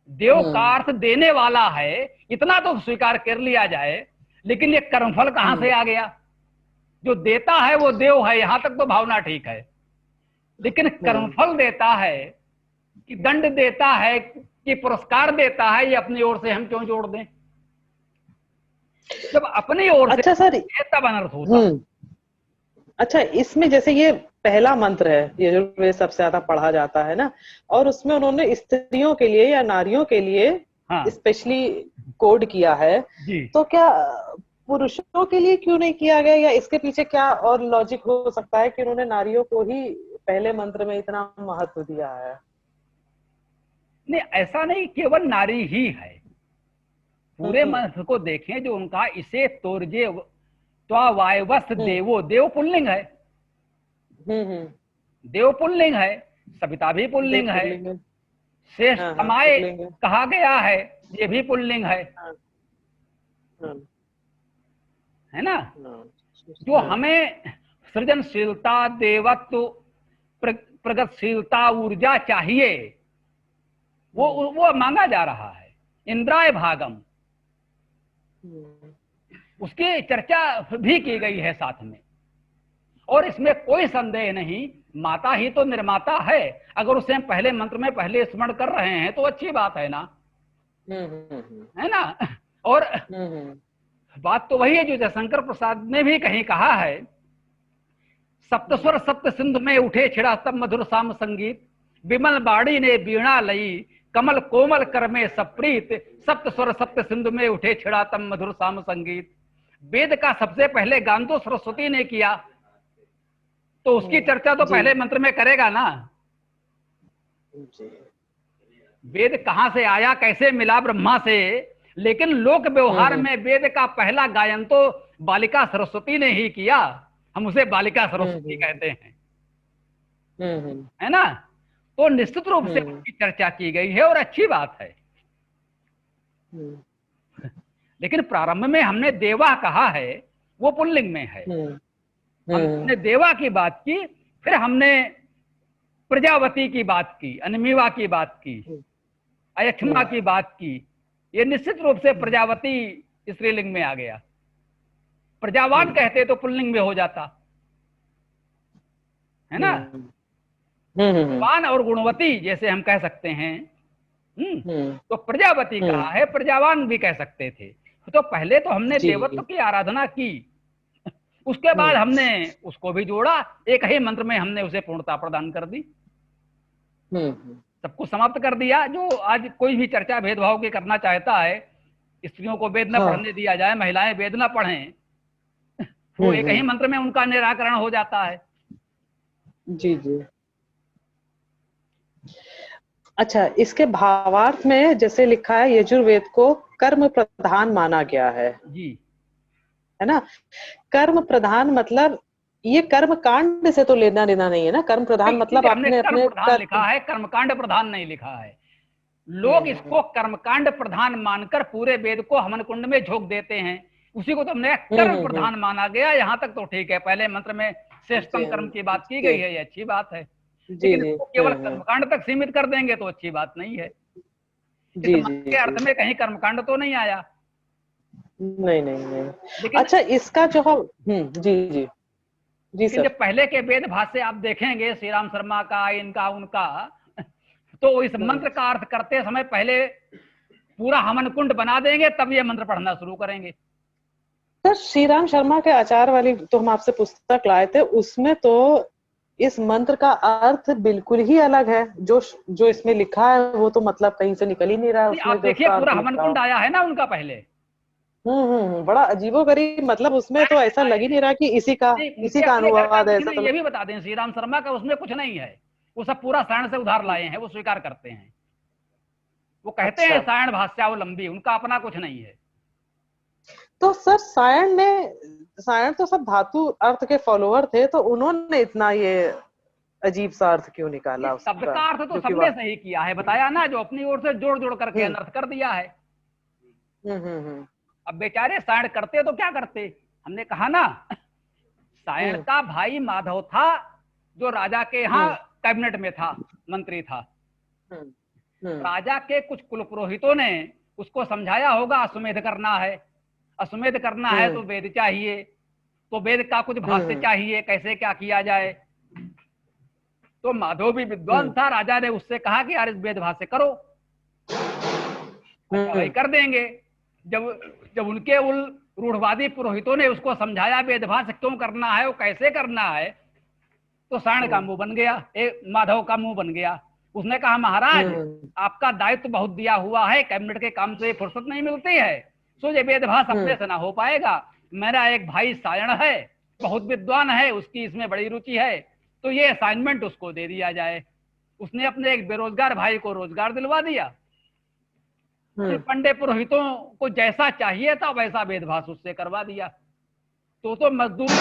देव का अर्थ देने वाला है, इतना तो स्वीकार कर लिया जाए। लेकिन ये कर्मफल कहां से आ गया? जो देता है वो देव है, यहां तक तो भावना ठीक है, लेकिन कर्मफल देता है कि दंड देता है कि पुरस्कार देता है, ये अपनी ओर से हम क्यों जोड़ दें? जब अपनी ओर अच्छा से सर, तब अनर्थ होता। अच्छा इसमें जैसे ये पहला मंत्र है, ये जो सबसे ज्यादा पढ़ा जाता है ना, और उसमें उन्होंने स्त्रियों के लिए या नारियों के लिए स्पेशली कोड किया है, तो क्या पुरुषों के लिए क्यों नहीं किया गया, या इसके पीछे क्या और लॉजिक हो सकता है कि उन्होंने नारियों को ही पहले मंत्र में इतना महत्व दिया है? नहीं, ऐसा नहीं केवल नारी ही है, पूरे मंत्र को देखें जो उनका इसे तोरजे वायवस्त देवो, देव पुल्लिंग है, देव पुल्लिंग है, सविता भी पुल्लिंग है, श्रेष्ठ समाय कहा गया है, ये भी पुल्लिंग है ना। जो हमें सृजनशीलता, देवत्व, प्रगतिशीलता, ऊर्जा चाहिए, वो मांगा जा रहा है। इंद्राय भागम, उसकी चर्चा भी की गई है साथ में, और इसमें कोई संदेह नहीं, माता ही तो निर्माता है। अगर उसे हम पहले मंत्र में पहले स्मरण कर रहे हैं तो अच्छी बात है ना, है ना। और बात तो वही है जो जयशंकर प्रसाद ने भी कहीं कहा है, सप्तस्वर सप्त सिंधु में उठे छिड़ा तब मधुर साम संगीत, विमल बाड़ी ने बीणा लई कमल कोमल कर में सप्रीत, सप्त स्वर सप्त सिंधु में उठे छिड़ा तब मधुर साम संगीत। वेद का सबसे पहले गान तो सरस्वती ने किया, तो उसकी चर्चा तो पहले मंत्र में करेगा ना। वेद कहां से आया, कैसे मिला ब्रह्मा से, लेकिन लोक व्यवहार में वेद का पहला गायन तो बालिका सरस्वती ने ही किया, हम उसे बालिका सरस्वती कहते हैं, है ना। तो निश्चित रूप से उसकी चर्चा की गई है और अच्छी बात है। लेकिन प्रारंभ में हमने देवा कहा है, वो पुल्लिंग में है। हमने देवा की बात की, फिर हमने प्रजावती की बात की, अनमीवा की बात की, अयक्षमा की बात की। ये निश्चित रूप से प्रजावती स्त्रीलिंग में आ गया। प्रजावान कहते तो पुल्लिंग में हो जाता, है ना। वान और गुणवती जैसे हम कह सकते हैं, तो प्रजावती कहा है, प्रजावान भी कह सकते थे। तो पहले तो हमने देवत्व की आराधना की, उसके बाद हमने उसको भी जोड़ा, एक ही मंत्र में हमने उसे पूर्णता प्रदान कर दी, सब कुछ समाप्त कर दिया। जो आज कोई भी चर्चा भेदभाव की करना चाहता है, स्त्रियों को वेद न पढ़ने दिया जाए, महिलाएं वेद न पढ़ें, वो एक ही मंत्र में उनका निराकरण हो जाता है। जी जी। अच्छा, इसके भावार्थ में जैसे लिखा है, यजुर्वेद को कर्म प्रधान माना गया है जी, है ना। कर्म प्रधान मतलब ये कर्म कांड से तो लेना देना नहीं है ना। कर्म प्रधान मतलब आपने अपने लिखा है, कर्मकांड प्रधान नहीं लिखा है। लोग इसको कर्मकांड प्रधान मानकर पूरे वेद को हवन कुंड में झोंक देते हैं, उसी को तो हमने कर्म प्रधान माना गया। यहाँ तक तो ठीक है, पहले मंत्र में श्रेष्ठतम कर्म की बात की गई है, ये अच्छी बात है। लेकिन इसको केवल कर्मकांड तक सीमित कर देंगे तो अच्छी बात नहीं है। इस मंत्र के अर्थ में कहीं कर्मकांड तो नहीं आया। नहीं। अच्छा, इसका जो हम जी जी जी सर, जब पहले के वेद भाष्य आप देखेंगे, श्री राम शर्मा का, इनका, उनका, तो इस मंत्र का अर्थ करते समय पहले पूरा हवन कुंड बना देंगे, तब ये मंत्र पढ़ना शुरू करेंगे। सर श्री राम शर्मा के आचार वाली तो हम आपसे पुस्तक लाए थे, उसमें तो इस मंत्र का अर्थ बिल्कुल ही अलग है। जो इसमें लिखा है वो तो मतलब कहीं से निकल ही नहीं रहा है नहीं, उसमें आप जो देखिए उसका पूरा अर्थ हवन लिखा कुंड हो। आया है ना उनका पहले। बड़ा अजीबोगरीब, मतलब उसमें तो ऐसा लग ही नहीं रहा कि इसी नहीं, इसी उनके का अपने घर का अनुवाद है, कुछ ऐसा नहीं, तो ये भी बता दें, श्री राम शर्मा का उसमें कुछ नहीं है। वो सब पूरा सायण से उधार लाए हैं, वो स्वीकार करते हैं। वो कहते हैं अच्छा। सायण भाष्यावलंबी, उनका अपना कुछ नहीं है। तो सर सायण तो सब धातु अर्थ के फॉलोअर थे, तो उन्होंने इतना ये अजीब सा अर्थ क्यों इस निकाला शब्द उसका, का अर्थ तो जो कि सबने सही किया है, बताया ना, जो अपनी ओर से जोड़ जोड़ करके हम्म अनर्थ कर दिया है। हम्म। अब बेचारे सायण करते तो क्या करते, हमने कहा ना, सायण हम्म का भाई माधव था, जो राजा के यहाँ हम्म कैबिनेट में था, मंत्री था। हम्म हम्म राजा के कुछ कुल पुरोहितों ने उसको समझाया होगा, अश्वमेध करना है, अश्वमेध करना है तो हम्म वेद चाहिए, तो वेद का कुछ भाष्य हम्म चाहिए, कैसे क्या किया जाए। तो माधव भी विद्वान हम्म था, राजा ने उससे कहा कि यार इस वेद भाष्य करो। अच्छा भाई हम्म कर देंगे। जब जब उनके उन रूढ़वादी पुरोहितों ने उसको समझाया वेद भाष्य क्यों करना है, वो कैसे करना है, तो सायण का मुंह बन गया, माधव का मुंह बन गया। उसने कहा महाराज हम्म आपका दायित्व बहुत दिया हुआ है, कैबिनेट के काम से फुर्सत नहीं मिलती है, सो ये वेदभास अपने से ना हो पाएगा। मेरा एक भाई सायण है, बहुत विद्वान है, उसकी इसमें बड़ी रुचि है, तो ये असाइनमेंट उसको दे दिया जाए। उसने अपने एक बेरोजगार भाई को रोजगार दिलवा दिया। फिर पंडे पुरोहितों को जैसा चाहिए था वैसा वेदभास उससे करवा दिया। तो मजदूरी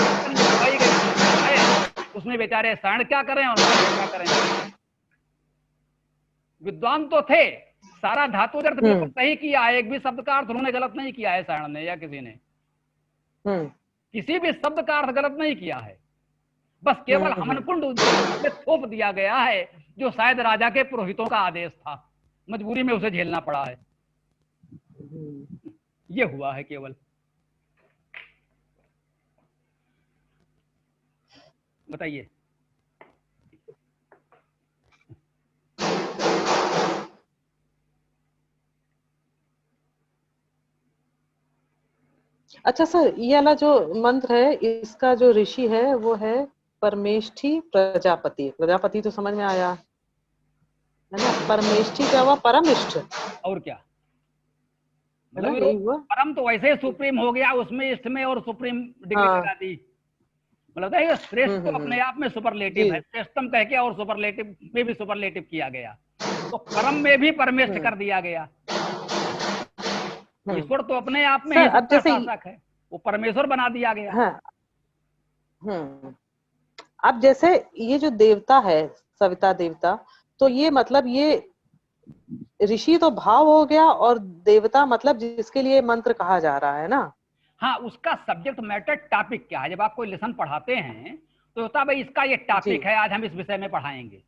भाई गई, उसमें बेचारे सायण क्या करें और क्या करें। विद्वान तो थे, सारा धातु अर्थ बिल्कुल सही किया है, एक भी शब्द का अर्थ उन्होंने गलत नहीं किया है, सायण ने या किसी ने किसी भी शब्द का अर्थ गलत नहीं किया है। बस केवल हवन कुंड में थोप दिया गया है, जो शायद राजा के पुरोहितों का आदेश था, मजबूरी में उसे झेलना पड़ा है, ये हुआ है केवल। बताइए। अच्छा सर, ये वाला जो मंत्र है इसका जो ऋषि है वो है परमेष्ठी प्रजापति। प्रजापति तो समझ में आया है ना, परमेष्ठी क्या हुआ, परमिष्ठ, और क्या है ना, मतलब, यही हुआ। परम तो वैसे ही सुप्रीम हो गया, उसमें इष्ट में और सुप्रीम डिग्री हाँ लगा दी। मतलब ये श्रेष्ठ तो अपने आप में सुपरलेटिव जी। है, श्रेष्ठतम कह के और सुपरलेटिव में भी सुपरलेटिव किया गया, तो परम में भी परमेष्ठ कर दिया गया। ईश्वर तो अपने आप में ही सर अब सबका जैसे शासक है, वो परमेश्वर बना दिया गया। हाँ अब जैसे ये जो देवता है सविता देवता, तो ये मतलब ये ऋषि तो भाव हो गया, और देवता मतलब जिसके लिए मंत्र कहा जा रहा है ना। हाँ, उसका सब्जेक्ट मैटर टॉपिक क्या है, जब आप कोई लेसन पढ़ाते हैं तो होता भाई इसका ये टॉपिक है, आज हम इस विषय में पढ़ाएंगे।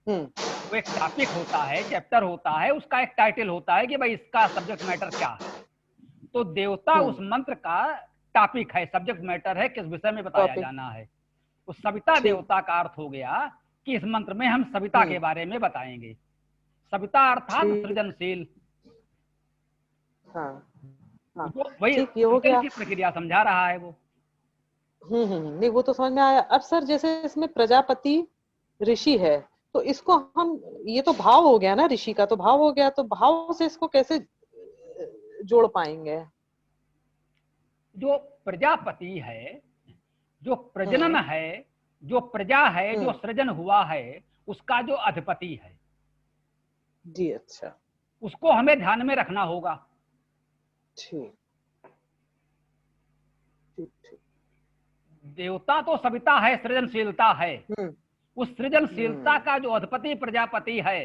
वो एक टॉपिक होता है, चैप्टर होता है, उसका एक टाइटल होता है कि भाई इसका सब्जेक्ट मैटर क्या है। तो देवता उस मंत्र का टॉपिक है, सब्जेक्ट मैटर है, किस विषय में बताया जाना है। उस सविता देवता का अर्थ हो गया कि इस मंत्र में हम सविता के बारे में बताएंगे। सविता अर्थात सृजनशील। तो वही ठीक, ये हो गया। की प्रक्रिया समझा रहा है वो। नहीं वो तो समझ में आया। अब सर जैसे इसमें प्रजापति ऋषि है, तो इसको हम, ये तो भाव हो गया ना, ऋषि का तो भाव हो गया, तो भाव से इसको कैसे जोड़ पाएंगे। जो प्रजापति है, जो प्रजनन है, जो प्रजा है, जो सृजन हुआ है, उसका जो अधिपति है जी, अच्छा, उसको हमें ध्यान में रखना होगा। ठीक। देवता तो सविता है, सृजनशीलता है, उस सृजनशीलता का जो अधिपति प्रजापति है,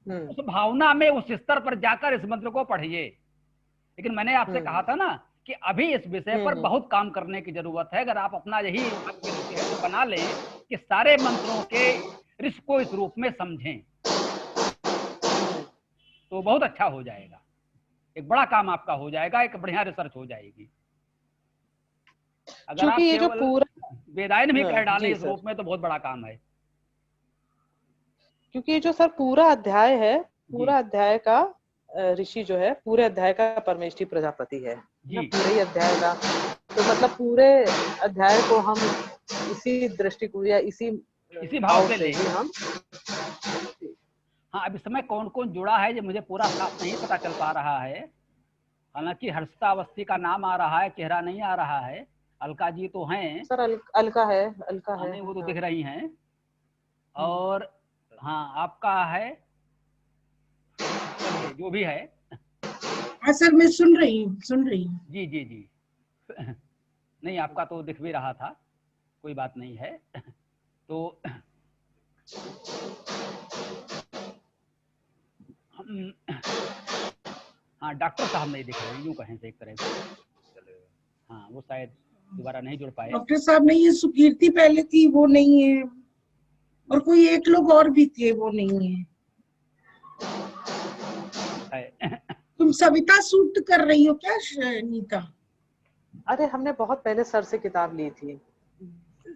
उस भावना में, उस स्तर पर जाकर इस मंत्र को पढ़िए। लेकिन मैंने आपसे कहा था ना कि अभी इस विषय पर बहुत काम करने की जरूरत है। अगर आप अपना यही तो बना लें कि सारे मंत्रों के ऋषि को इस रूप में समझें, तो बहुत अच्छा हो जाएगा, एक बड़ा काम आपका हो जाएगा, एक बढ़िया रिसर्च हो जाएगी। अगर आप ये जो पूरा वेदायन भी कर डालें इस रूप में तो बहुत बड़ा काम है। क्योंकि ये जो सर पूरा अध्याय है, पूरा अध्याय का ऋषि जो है, पूरे अध्याय का परमेष्ठी प्रजापति है। ना जी पूरे ही अध्याय का। तो मतलब पूरे अध्याय को हम इसी दृष्टिकोण या इसी इसी भाव भाव से से ही लेंगे। हम। हाँ, अब इस समय कौन कौन जुड़ा है ये मुझे पूरा साफ नहीं पता चल पा रहा है। हालांकि हर्षिता अवस्थी का नाम आ रहा है, चेहरा नहीं आ रहा है। अलका जी तो हैं। सर अलका है, अलका हाँ, है। नहीं वो तो हाँ। दिख रही हैं। हम्म। और हाँ, आपका है, चलिए जो भी है। हाँ सर, मैं सुन रही हूँ, सुन रही हूँ। जी जी जी। नहीं, आपका तो दिख भी रहा था, कोई बात नहीं है। तो हम, हाँ, डॉक्टर साहब नहीं दिख रहे, यूँ कहें से एक तरह से। हाँ, वो शायद दोबारा नहीं जुड़ पाए। डॉक्टर साहब नहीं है, सुकीर्ति पहले थी, वो नहीं है, और कोई एक लोग और भी थे, वो नहीं है। तुम सविता सूट कर रही हो क्या नीता? अरे हमने बहुत पहले सर से किताब ली थी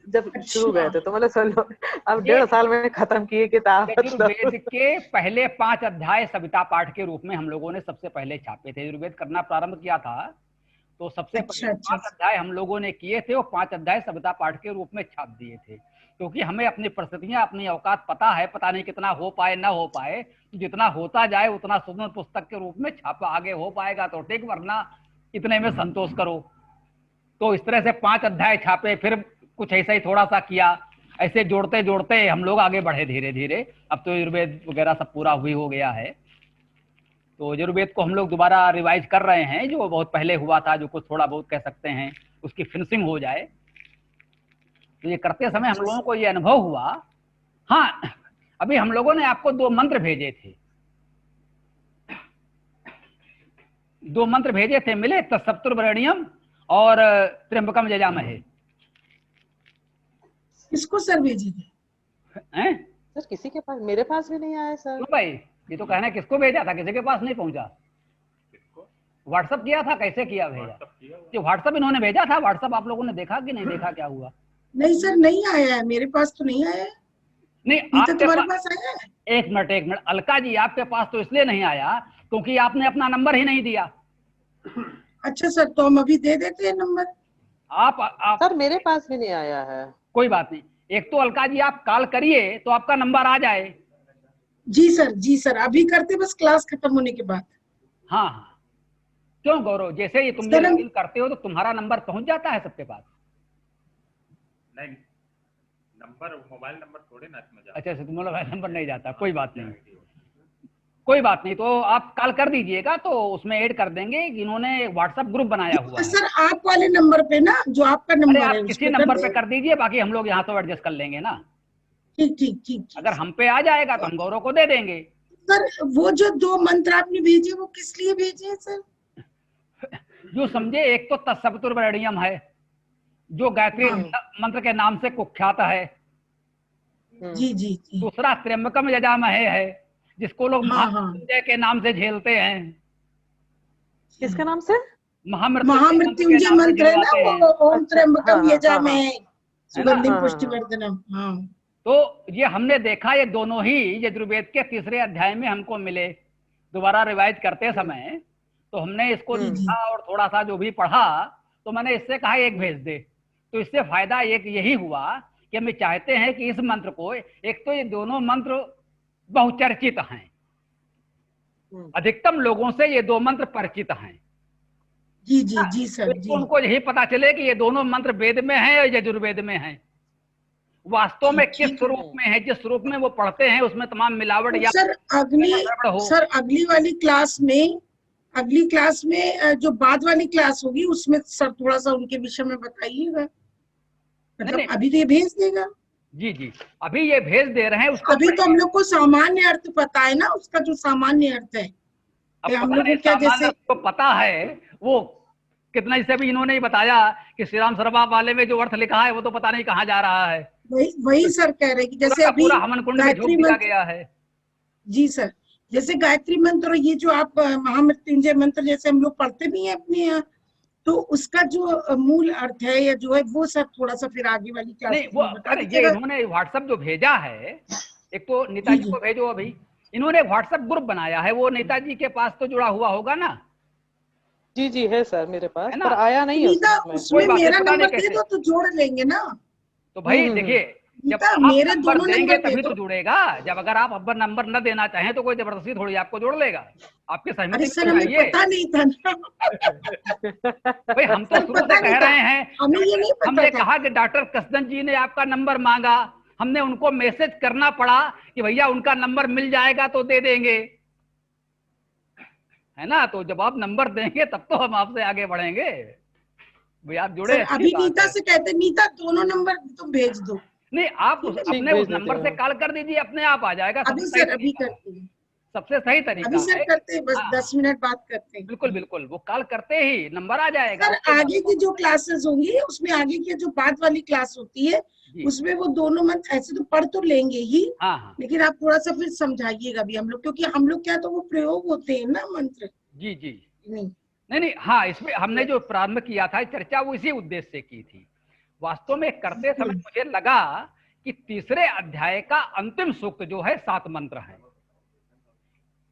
जब अच्छा। शुरू गए थे, तो मतलब चलो अब ये 1.5 साल में खत्म किए किताब। यजुर्वेद के पहले 5 अध्याय सविता पाठ के रूप में हम लोगों ने सबसे पहले छापे थे। यजुर्वेद करना प्रारंभ किया था तो सबसे अच्छा पहले अच्छा 5 अध्याय हम लोगों ने किए थे, और 5 अध्याय सविता पाठ के रूप में छाप दिए थे। क्योंकि हमें अपनी परिस्थितियां, अपनी औकात पता है, पता नहीं कितना हो पाए ना हो पाए, जितना होता जाए उतना सुंदर पुस्तक के रूप में छापा, आगे हो पाएगा तो ठीक, वरना इतने में संतोष करो। तो इस तरह से 5 अध्याय छापे, फिर कुछ ऐसा ही थोड़ा सा किया, ऐसे जोड़ते जोड़ते हम लोग आगे बढ़े धीरे धीरे। अब तो यजुर्वेद वगैरह सब पूरा हुई हो गया है, तो यजुर्वेद को हम लोग दोबारा रिवाइज कर रहे हैं। जो बहुत पहले हुआ था, जो कुछ थोड़ा बहुत कह सकते हैं, उसकी फिनिशिंग हो जाए। तो ये करते समय हम लोगों को ये अनुभव हुआ। हाँ, अभी हम लोगों ने आपको 2 मंत्र भेजे थे, 2 मंत्र भेजे थे, मिले? तत्सवितुर्वरेण्यम और त्र्यंबकम यजामहे। किसको सर भेजे थे? हैं? सर किसी के पास, मेरे पास भी नहीं आया सर। क्यों भाई, ये तो कहना है किसको भेजा था, किसी के पास नहीं पहुंचा। व्हाट्सअप किया था, कैसे किया भेजा? जो व्हाट्सअप इन्होंने भेजा था, व्हाट्सअप आप लोगों ने देखा कि नहीं देखा, क्या हुआ? नहीं सर, नहीं आया है, मेरे पास तो नहीं आया है। नहीं, नीता आपके तुम्हारे पास, पास आया है? एक मिनट, अलका जी, आपके पास तो इसलिए नहीं आया क्योंकि आपने अपना नंबर ही नहीं दिया। अच्छा सर, तो हम अभी दे देते हैं नंबर। आप सर मेरे पास भी नहीं आया है। कोई बात नहीं, एक तो अलका जी आप कॉल करिए तो आपका नंबर आ जाए। जी सर, जी सर, अभी करते, बस क्लास खत्म होने के बाद। हाँ हाँ, क्यों गौरव, जैसे ही तुम ये सर, लॉगिन करते हो तो तुम्हारा नंबर पहुंच जाता है सबके पास। नहीं, नंबर, मोबाइल नंबर थोड़े ना इसमें जाता। अच्छा, तुम्हारा मोबाइल नंबर नहीं जाता, कोई बात नहीं, कोई बात नहीं। तो आप कॉल कर दीजिएगा, तो उसमें ऐड कर देंगे कि इन्होंने व्हाट्सएप ग्रुप बनाया हुआ है। सर आप वाले नंबर पे ना, जो आपका अरे नंबर आप है, किसी उस पे नंबर पे कर दीजिए, बाकी हम लोग यहाँ तो एडजस्ट कर लेंगे ना। ठीक ठीक ठीक। अगर हम पे आ जाएगा तो हम गौरव को दे देंगे। सर वो जो 2 मंत्र आपने भेजे, वो किस लिए भेजे हैं सर? जो समझे, एक तो तत्सवितुर्वरेण्यम है, जो गायत्री मंत्र के नाम से कुख्यात है। जी जी जी। दूसरा त्र्यंबकम यजामहे है, जिसको लोग हाँ, महामृत्युंजय के नाम से झेलते हैं। किसके नाम से? महामृत्युंजय मंत्र है ना वो, ओम त्र्यंबकम हाँ, यजामहे सुगंधिम हाँ, पुष्टिवर्धनम। हाँ, तो ये हमने देखा, ये दोनों ही यजुर्वेद के 3रे अध्याय में हमको मिले दोबारा रिवाइज करते समय। तो हमने इसको देखा और थोड़ा सा जो भी पढ़ा, तो मैंने इससे कहा एक भेज दे। तो इससे फायदा एक यही हुआ कि हम चाहते हैं कि इस मंत्र को, एक तो ये दोनों मंत्र बहुचर्चित हैं, अधिकतम लोगों से ये 2 मंत्र परिचित हैं। जी जी जी सर जी। तो उनको यही पता चले कि ये दोनों मंत्र वेद में हैं और यजुर्वेद में हैं। वास्तव में किस स्वरूप में है, जिस स्वरूप में वो पढ़ते हैं उसमें तमाम मिलावट या सर अगली वाली क्लास में, अगली क्लास में जो बाद वाली क्लास होगी, उसमें सर थोड़ा सा उनके विषय में बताइएगा। मतलब अभी तो ये भेज देगा। जी जी, अभी ये भेज दे रहे हैं उसको। अभी तो हम लोग को सामान्य अर्थ पता है ना, उसका जो सामान्य अर्थ है। अब हम लोग को क्या, जैसे तो पता है वो कितना, जैसे भी इन्होंने ही बताया कि श्री राम शर्मा वाले में जो अर्थ लिखा है वो तो पता नहीं कहाँ जा रहा है। वही सर कह रहे कि जैसे अभी हवन कुंड में झोंक दिया गया है। जी सर, जैसे गायत्री मंत्र और ये जो आप महामृत्युंजय मंत्र जैसे हम लोग पढ़ते भी हैं अपने यहाँ, तो उसका जो मूल अर्थ है या जो है वो सब थोड़ा सा फिर आगे वाली क्लास में बता दीजिएगा। ये इन्होंने व्हाट्सएप जो भेजा है, एक तो नेताजी को भेजो, अभी इन्होंने व्हाट्सएप ग्रुप बनाया है, वो नेताजी के पास तो जुड़ा हुआ होगा ना। जी जी है सर मेरे पास, है ना? पर आया नहीं है नीता उसमें। उसमें बात नहीं, मेरा पता नहीं नंबर दे कैसे। दो तो जोड़ लेंगे ना। तो भाई देखिए, जब नीता आप मेरे नंबर दोनों देंगे नंबर दे तभी दो। तो जुड़ेगा। जब अगर आप अब नंबर न देना चाहें तो कोई जबरदस्ती थोड़ी आपको जोड़ लेगा, आपकी अरे सहमति भी सर तो हमें चाहिए। पता नहीं था ना। भाई हम तो सर शुरू से पता नहीं कह था, रहे हैं, हमें ये नहीं पता हमने था। कहा कि डॉक्टर कसदन जी ने आपका नंबर मांगा, हमने उनको मैसेज करना पड़ा कि भैया उनका नंबर मिल जाएगा तो दे देंगे, है ना? तो जब आप नंबर देंगे तब तो हम आपसे आगे बढ़ेंगे। भाई आप जुड़े, सर अच्छी अभी बात नीता है। से कहते, नीता दोनों नंबर तुम भेज दो। नहीं, आप ठीक है, ठीक, अपने उस भेज देते नंबर से हैं। कॉल कर दीजिए, अपने आप आ जाएगा। अभी सबसे सही सर अभी तरीका, करते हैं, सबसे सही अभी तरीका सर है। करते हैं, बस हाँ 10 मिनट बात करते हैं। बिल्कुल बिल्कुल, वो कॉल करते ही नंबर आ जाएगा, सर उसके बाद आगे की जो क्लासेस होंगी उसमें आगे की जो बाद वाली क्लास होती है जी। उसमें वो दोनों मंत्र ऐसे तो पढ़ तो लेंगे ही, हाँ हाँ लेकिन आप थोड़ा सा फिर समझाइएगा भी हम लोग, क्योंकि हम लोग क्या तो वो प्रयोग होते हैं ना मंत्र। जी जी। नहीं नहीं नहीं, हाँ इसमें हमने जो प्रारंभ किया था चर्चा, वो इसी उद्देश्य से की थी। वास्तव में करते समय मुझे लगा कि तीसरे अध्याय का अंतिम सूक्त जो है 7 मंत्र है,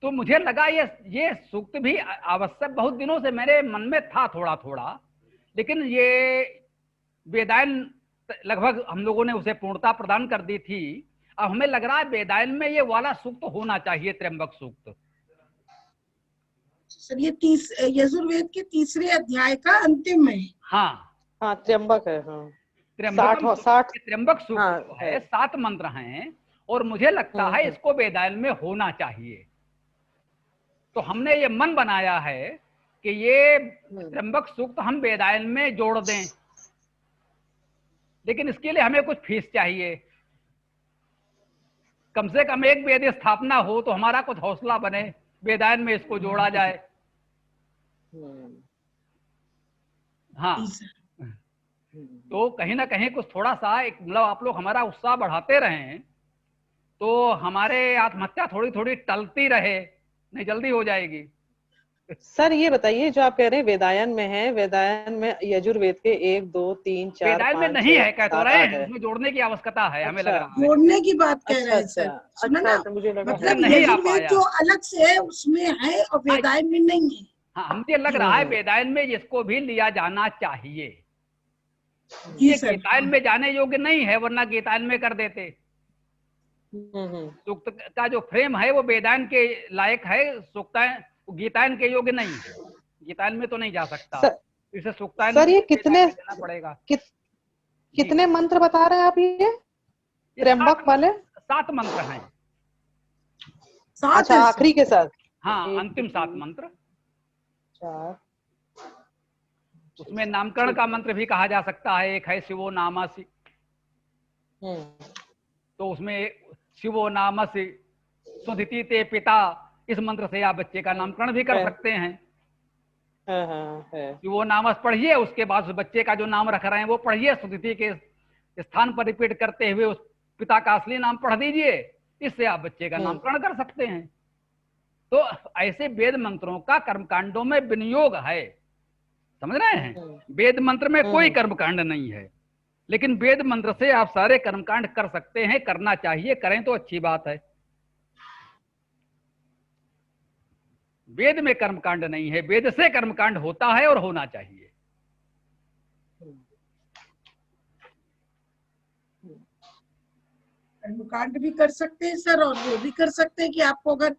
तो मुझे लगा ये सूक्त भी आवश्यक, बहुत दिनों से मेरे मन में था थोड़ा थोड़ा, लेकिन ये वेदायन लगभग हम लोगों ने उसे पूर्णता प्रदान कर दी थी। अब हमें लग रहा है वेदायन में ये वाला सूक्त होना चाहिए, त्र्यंबक सूक्त। सर ये यजुर्वेद के तीसरे अध्याय का अंतिम है। हाँ हाँ त्र्यंबक है, हाँ। त्र्यंबकम 60 त्र्यंबक सूक्त हाँ जो है 7 मंत्र हैं, और मुझे लगता है इसको वेदायन में होना चाहिए। तो हमने ये मन बनाया है कि ये त्र्यंबक सूक्त हम वेदायन में जोड़ दें, लेकिन इसके लिए हमें कुछ फीस चाहिए। कम से कम एक वेद स्थापना हो तो हमारा कुछ हौसला बने, वेदायन में इसको जोड़ा जाए। हाँ, तो कहीं ना कहीं कुछ थोड़ा सा एक मतलब आप लोग हमारा उत्साह बढ़ाते रहें तो हमारे आत्महत्या थोड़ी थोड़ी टलती रहे, नहीं जल्दी हो जाएगी। सर ये बताइए, जो आप कह रहे हैं वेदायन में है, वेदायन में यजुर्वेद के 1 2 3 4 वेदायन में 5 नहीं 6 है, कह तो 7 रहे 8 हैं, है। उसमें जोड़ने की आवश्यकता है, हमें लग अच्छा, रहा है। जोड़ने की बात कह अच्छा रहे हैं अच्छा सर, सुनो अच्छा ना, अच्छा, मुझे लगा मतलब नहीं आ यजुर्वेद पाया। जो अलग से है उसमें है और वेदायन में नहीं है। हाँ, मुझे लग रहा है वेदायन में इसको भी लिया जाना चाहिए। जी ये सर। गीतायन में जाने योग्य नहीं है, वरना गीतायन में कर देते। सूक्त का जो फ्रेम है वो वेदायन के लायक है, सूक्तायन गीतायन के योग्य नहीं है, गीतायन में तो नहीं जा सकता। सर, इसे सूक्तायन सर ये वेदायन कितने में जाना पड़ेगा। कितने मंत्र बता रहे हैं आप ये त्र्यंबक वाले? 7 मंत्र हैं। अच्छा, आखिरी के साथ? हाँ, अंतिम 7 मंत्र। 4 उसमें नामकरण का मंत्र भी कहा जा सकता है, एक है शिवो नामसि, तो उसमें शिवो नामसि सुदिति ते पिता, इस मंत्र से आप बच्चे का नामकरण भी कर सकते हैं। शिवो नामस पढ़िए, उसके बाद उस बच्चे का जो नाम रख रहे हैं वो पढ़िए, सुदिति के स्थान पर रिपीट करते हुए उस पिता का असली नाम पढ़ दीजिए, इससे आप बच्चे का नामकरण कर सकते हैं। तो ऐसे वेद मंत्रों का कर्मकांडों में विनियोग है, समझ रहे हैं? वेद मंत्र में कोई कर्मकांड नहीं है, लेकिन वेद मंत्र से आप सारे कर्मकांड कर सकते हैं, करना चाहिए, करें तो अच्छी बात है। वेद में कर्मकांड नहीं है, वेद से कर्मकांड होता है और होना चाहिए। कर्मकांड भी कर सकते हैं सर, और वो भी कर सकते हैं कि आपको अगर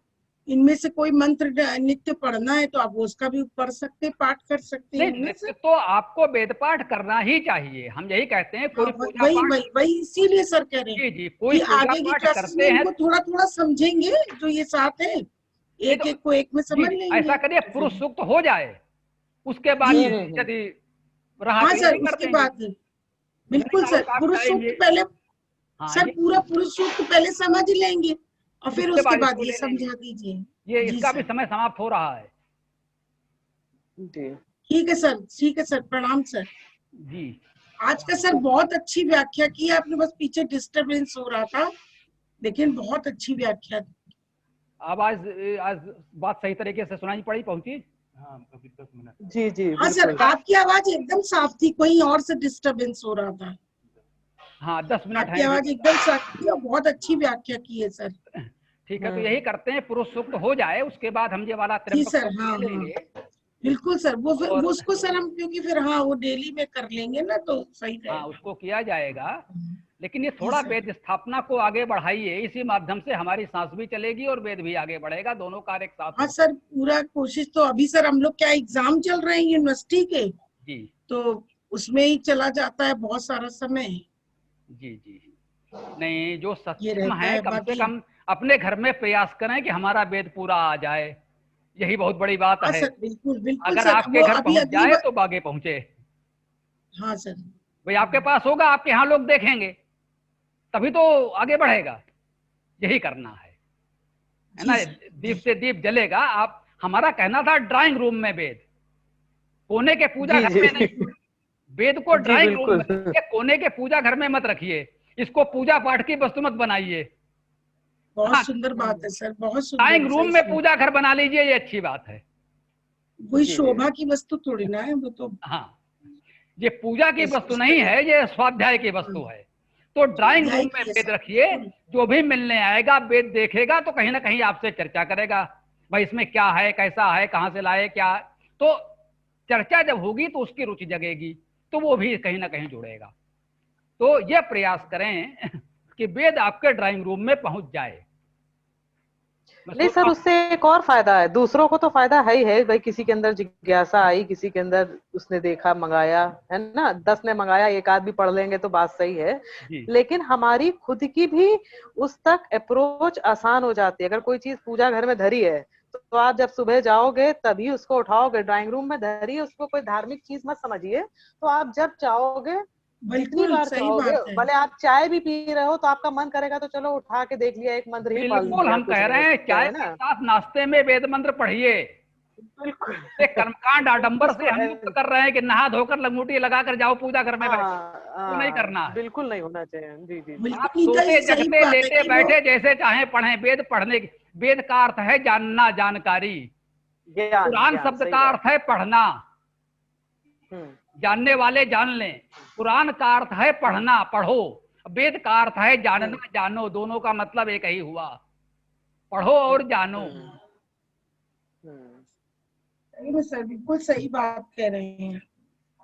इनमें से कोई मंत्र नित्य पढ़ना है तो आप उसका भी पढ़ सकते हैं, पाठ कर सकते हैं। नहीं, नित्य तो आपको वेद पाठ करना ही चाहिए, हम यही कहते हैं। कोई पूजा वही पाठ, वही वही इसीलिए सर कह रहे हैं जी जी, कोई कि पूजा आगे की पाठ क्लासेस करते में हैं इनको थोड़ा थोड़ा समझेंगे, जो ये साथ है एक एक को एक में समझ जी, लेंगे। ऐसा करिए पुरुष सूक्त हो जाए, उसके बाद यदि रहा हाँ तो सर, ये कर उसके देंगे। बाद बिल्कुल सर, काम पुरुष सूक्त करेंगे। पहले हाँ, सर पूरा पुरुष सूक्त पहले समझ लेंगे और फिर उसके बाद इसको ये ले लेंगे। समझा दीजिए। ये जी इसका भी सर। समय समाप्त हो रहा है। ठीक है सर, ठीक है सर, प्रणाम सर जी। आज का सर बहुत अच्छी व्याख्या की आपने, बस पीछे डिस्टरबेंस हो रहा था, लेकिन बहुत अच्छी व्याख्या। अब आज बात सही तरीके से सुनाई पड़ी, पहुंची? हाँ, अभी 10 मिनट। जी जी हाँ सर, आपकी आवाज एकदम साफ थी, कहीं और से डिस्टरबेंस हो रहा था। हाँ, 10 मिनट आपकी आवाज एकदम साफ थी और बहुत अच्छी व्याख्या की है सर। ठीक है, तो यही करते हैं, पुरुष सूक्त हो जाए, उसके बाद हम ये वाला त्र्यंबक सूक्त ले लेंगे। बिल्कुल सर, वो फिर वो उसको सर हम क्योंकि फिर हाँ वो डेली में कर लेंगे ना तो सही हाँ रहेगा। उसको किया जाएगा, लेकिन ये जी थोड़ा सर। वेद स्थापना को आगे बढ़ाइए, इसी माध्यम से हमारी सांस भी चलेगी और वेद भी आगे बढ़ेगा, दोनों कार्य एक साथ हाँ हो। सर, पूरा कोशिश तो अभी सर हम लोग क्या एग्जाम चल रहे हैं यूनिवर्सिटी के, जी तो उसमें ही चला जाता है बहुत सारा समय। जी जी। नहीं, जो ये सक्षम रहता है है कम से बाकी। कम अपने घर में प्रयास करें कि हमारा वेद पूरा आ जाए, यही बहुत बड़ी बात हाँ है। सर, बिल्कुल बिल्कुल अगर सर, आपके वो घर अभी पहुंच अगली जाए बार। तो आगे पहुंचे। हाँ सर। भाई आपके पास होगा, आपके यहाँ लोग देखेंगे, तभी तो आगे बढ़ेगा। यही करना है जी ना। सर। दीप जी से दीप जलेगा। आप, हमारा कहना था ड्राइंग रूम में वेद, कोने के पूजा जी घर जी में नहीं। वेद को जी ड्राइंग रूम में बिल्कुल। रखिए, कोने के पूजा घर में मत रखिए। इसको पूजा पाठ की वस्तु मत बनाइए। बहुत हाँ, सुंदर बात है सर, बहुत ड्राइंग सुंदर, रूम सही में सुन। पूजा घर बना लीजिए, ये अच्छी बात है। कोई जी जी शोभा की वस्तु थोड़ी ना है वो तो। हाँ, ये पूजा की वस्तु नहीं है, ये स्वाध्याय की वस्तु है। तो ड्राइंग स्वाध्याय रूम में की है वेद सर, रखिए, बिल्कुल। जो भी मिलने आएगा वेद देखेगा तो कहीं ना कहीं आपसे चर्चा करेगा, भाई इसमें क्या है, कैसा है, कहाँ से लाए, क्या। तो चर्चा जब होगी तो उसकी रुचि जगेगी, तो वो भी कहीं ना कहीं जुड़ेगा। तो ये प्रयास करें कि वेद आपके ड्राइंग रूम में पहुंच जाए। मैं नहीं सोचता सर, हूं। उससे एक और फायदा है, दूसरों को तो फायदा है ही है भाई, किसी के अंदर जिज्ञासा आई, किसी के अंदर उसने देखा, मंगाया, है ना, 10 ने मंगाया, एक आध भी पढ़ लेंगे तो बात सही है। जी लेकिन हमारी खुद की भी उस तक अप्रोच आसान हो जाती है। अगर कोई चीज पूजा घर में धरी है तो आप जब सुबह जाओगे तभी उसको उठाओगे, ड्राइंग रूम में धरी है, उसको कोई धार्मिक चीज मत समझिए। तो आप जब चाहोगे, जितनी बिल्कुल बार सही चाहोगे, बात है। भले आप चाय भी पी रहे हो तो आपका मन करेगा तो चलो उठा के देख लिया, एक मंत्र ही पढ़ बिल्कुल, लिया, हम कुछ कह नहीं रहे हैं उसका, चाय है के ना। साथ नाश्ते में वेद मंत्र पढ़िए। बिल्कुल। ये कर्मकांड आडंबर से उसको हम मुक्त कर रहे हैं कि नहा धोकर लंगोटी लगाकर जाओ पूजा घर में बैठो, हाँ वो नहीं हाँ, करना है। बिल्कुल नहीं होना चाहिए। जी जी जी। आप बिल्कुल नहीं था, सोते ये सही जगते बात है लेटे कि वो बैठे जैसे चाहे पढ़ें, वेद पढ़ने की। वेद का अर्थ है जानना, जानकारी। ज्ञान पुराण ज्ञान, शब्द सही का बात। अर्थ है पढ़ना, हम्म जानने वाले जान लें। पुराण का अर्थ है पढ़ना, पढ़ो। वेद का अर्थ है हम्म जानना, जानो। दोनों का मतलब एक ही हुआ, पढ़ो और जानो। हम्म हम्म। सही में सर, बिल्कुल सही बात कह रहे हैं।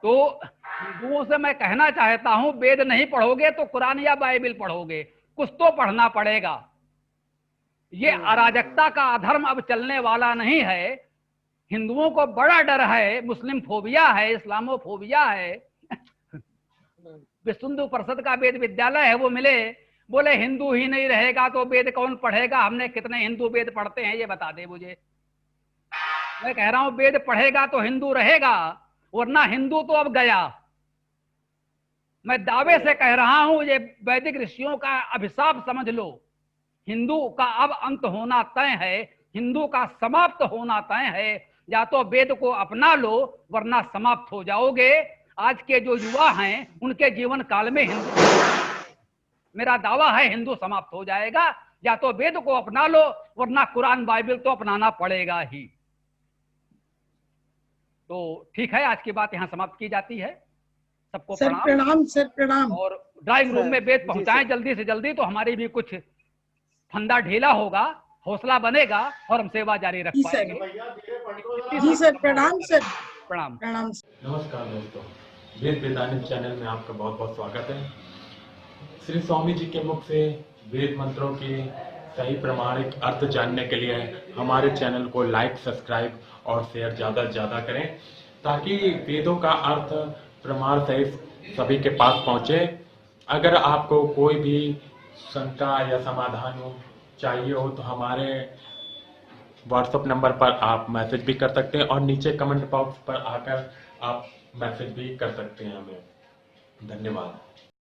तो हिंदुओं से मैं कहना चाहता हूं, वेद नहीं पढ़ोगे तो कुरान या बाइबल पढ़ोगे, कुछ तो पढ़ना पड़ेगा। ये अराजकता का अधर्म अब चलने वाला नहीं है। हिंदुओं को बड़ा डर है, मुस्लिम फोबिया है, इस्लामोफोबिया है। विश्व हिंदू परिषद का वेद विद्यालय है, वो मिले, बोले हिंदू ही नहीं रहेगा तो वेद कौन पढ़ेगा। हमने कितने हिंदू वेद पढ़ते हैं ये बता दे मुझे। मैं कह रहा हूं वेद पढ़ेगा तो हिंदू रहेगा, वरना हिंदू तो अब गया। मैं दावे से कह रहा हूं, ये वैदिक ऋषियों का अभिशाप समझ लो। हिंदू का अब अंत होना तय है, हिंदू का समाप्त होना तय है। या तो वेद को अपना लो वरना समाप्त हो जाओगे। आज के जो युवा हैं उनके जीवन काल में हिंदू, मेरा दावा है हिंदू समाप्त हो जाएगा। या तो वेद को अपना लो वरना कुरान बाइबल तो अपनाना पड़ेगा ही। तो ठीक है, आज की बात यहां समाप्त की जाती है। सबको सर प्रणाम। प्रणाम, सर प्रणाम। और ड्राइंग रूम सर, में वेद जी पहुंचाएं सर। जल्दी से जल्दी, तो हमारी भी कुछ फंदा ढीला होगा, हौसला बनेगा और हम सेवा जारी रख जी सर। पाएंगे। जी सर, प्रणाम सर। प्रणाम। प्रणाम सर। नमस्कार दोस्तों, वेद वेदांत चैनल में आपका बहुत बहुत स्वागत है। श्री स्वामी जी के मुख से वेद मंत्रों के सही प्रमाणिक अर्थ जानने के लिए हमारे चैनल को लाइक, सब्सक्राइब और शेयर ज़्यादा से ज़्यादा करें, ताकि वेदों का अर्थ प्रमाण सहित सभी के पास पहुँचे। अगर आपको कोई भी शंका या समाधान चाहिए हो तो हमारे व्हाट्सएप नंबर पर आप मैसेज भी कर सकते हैं और नीचे कमेंट बॉक्स पर आकर आप मैसेज भी कर सकते हैं हमें। धन्यवाद।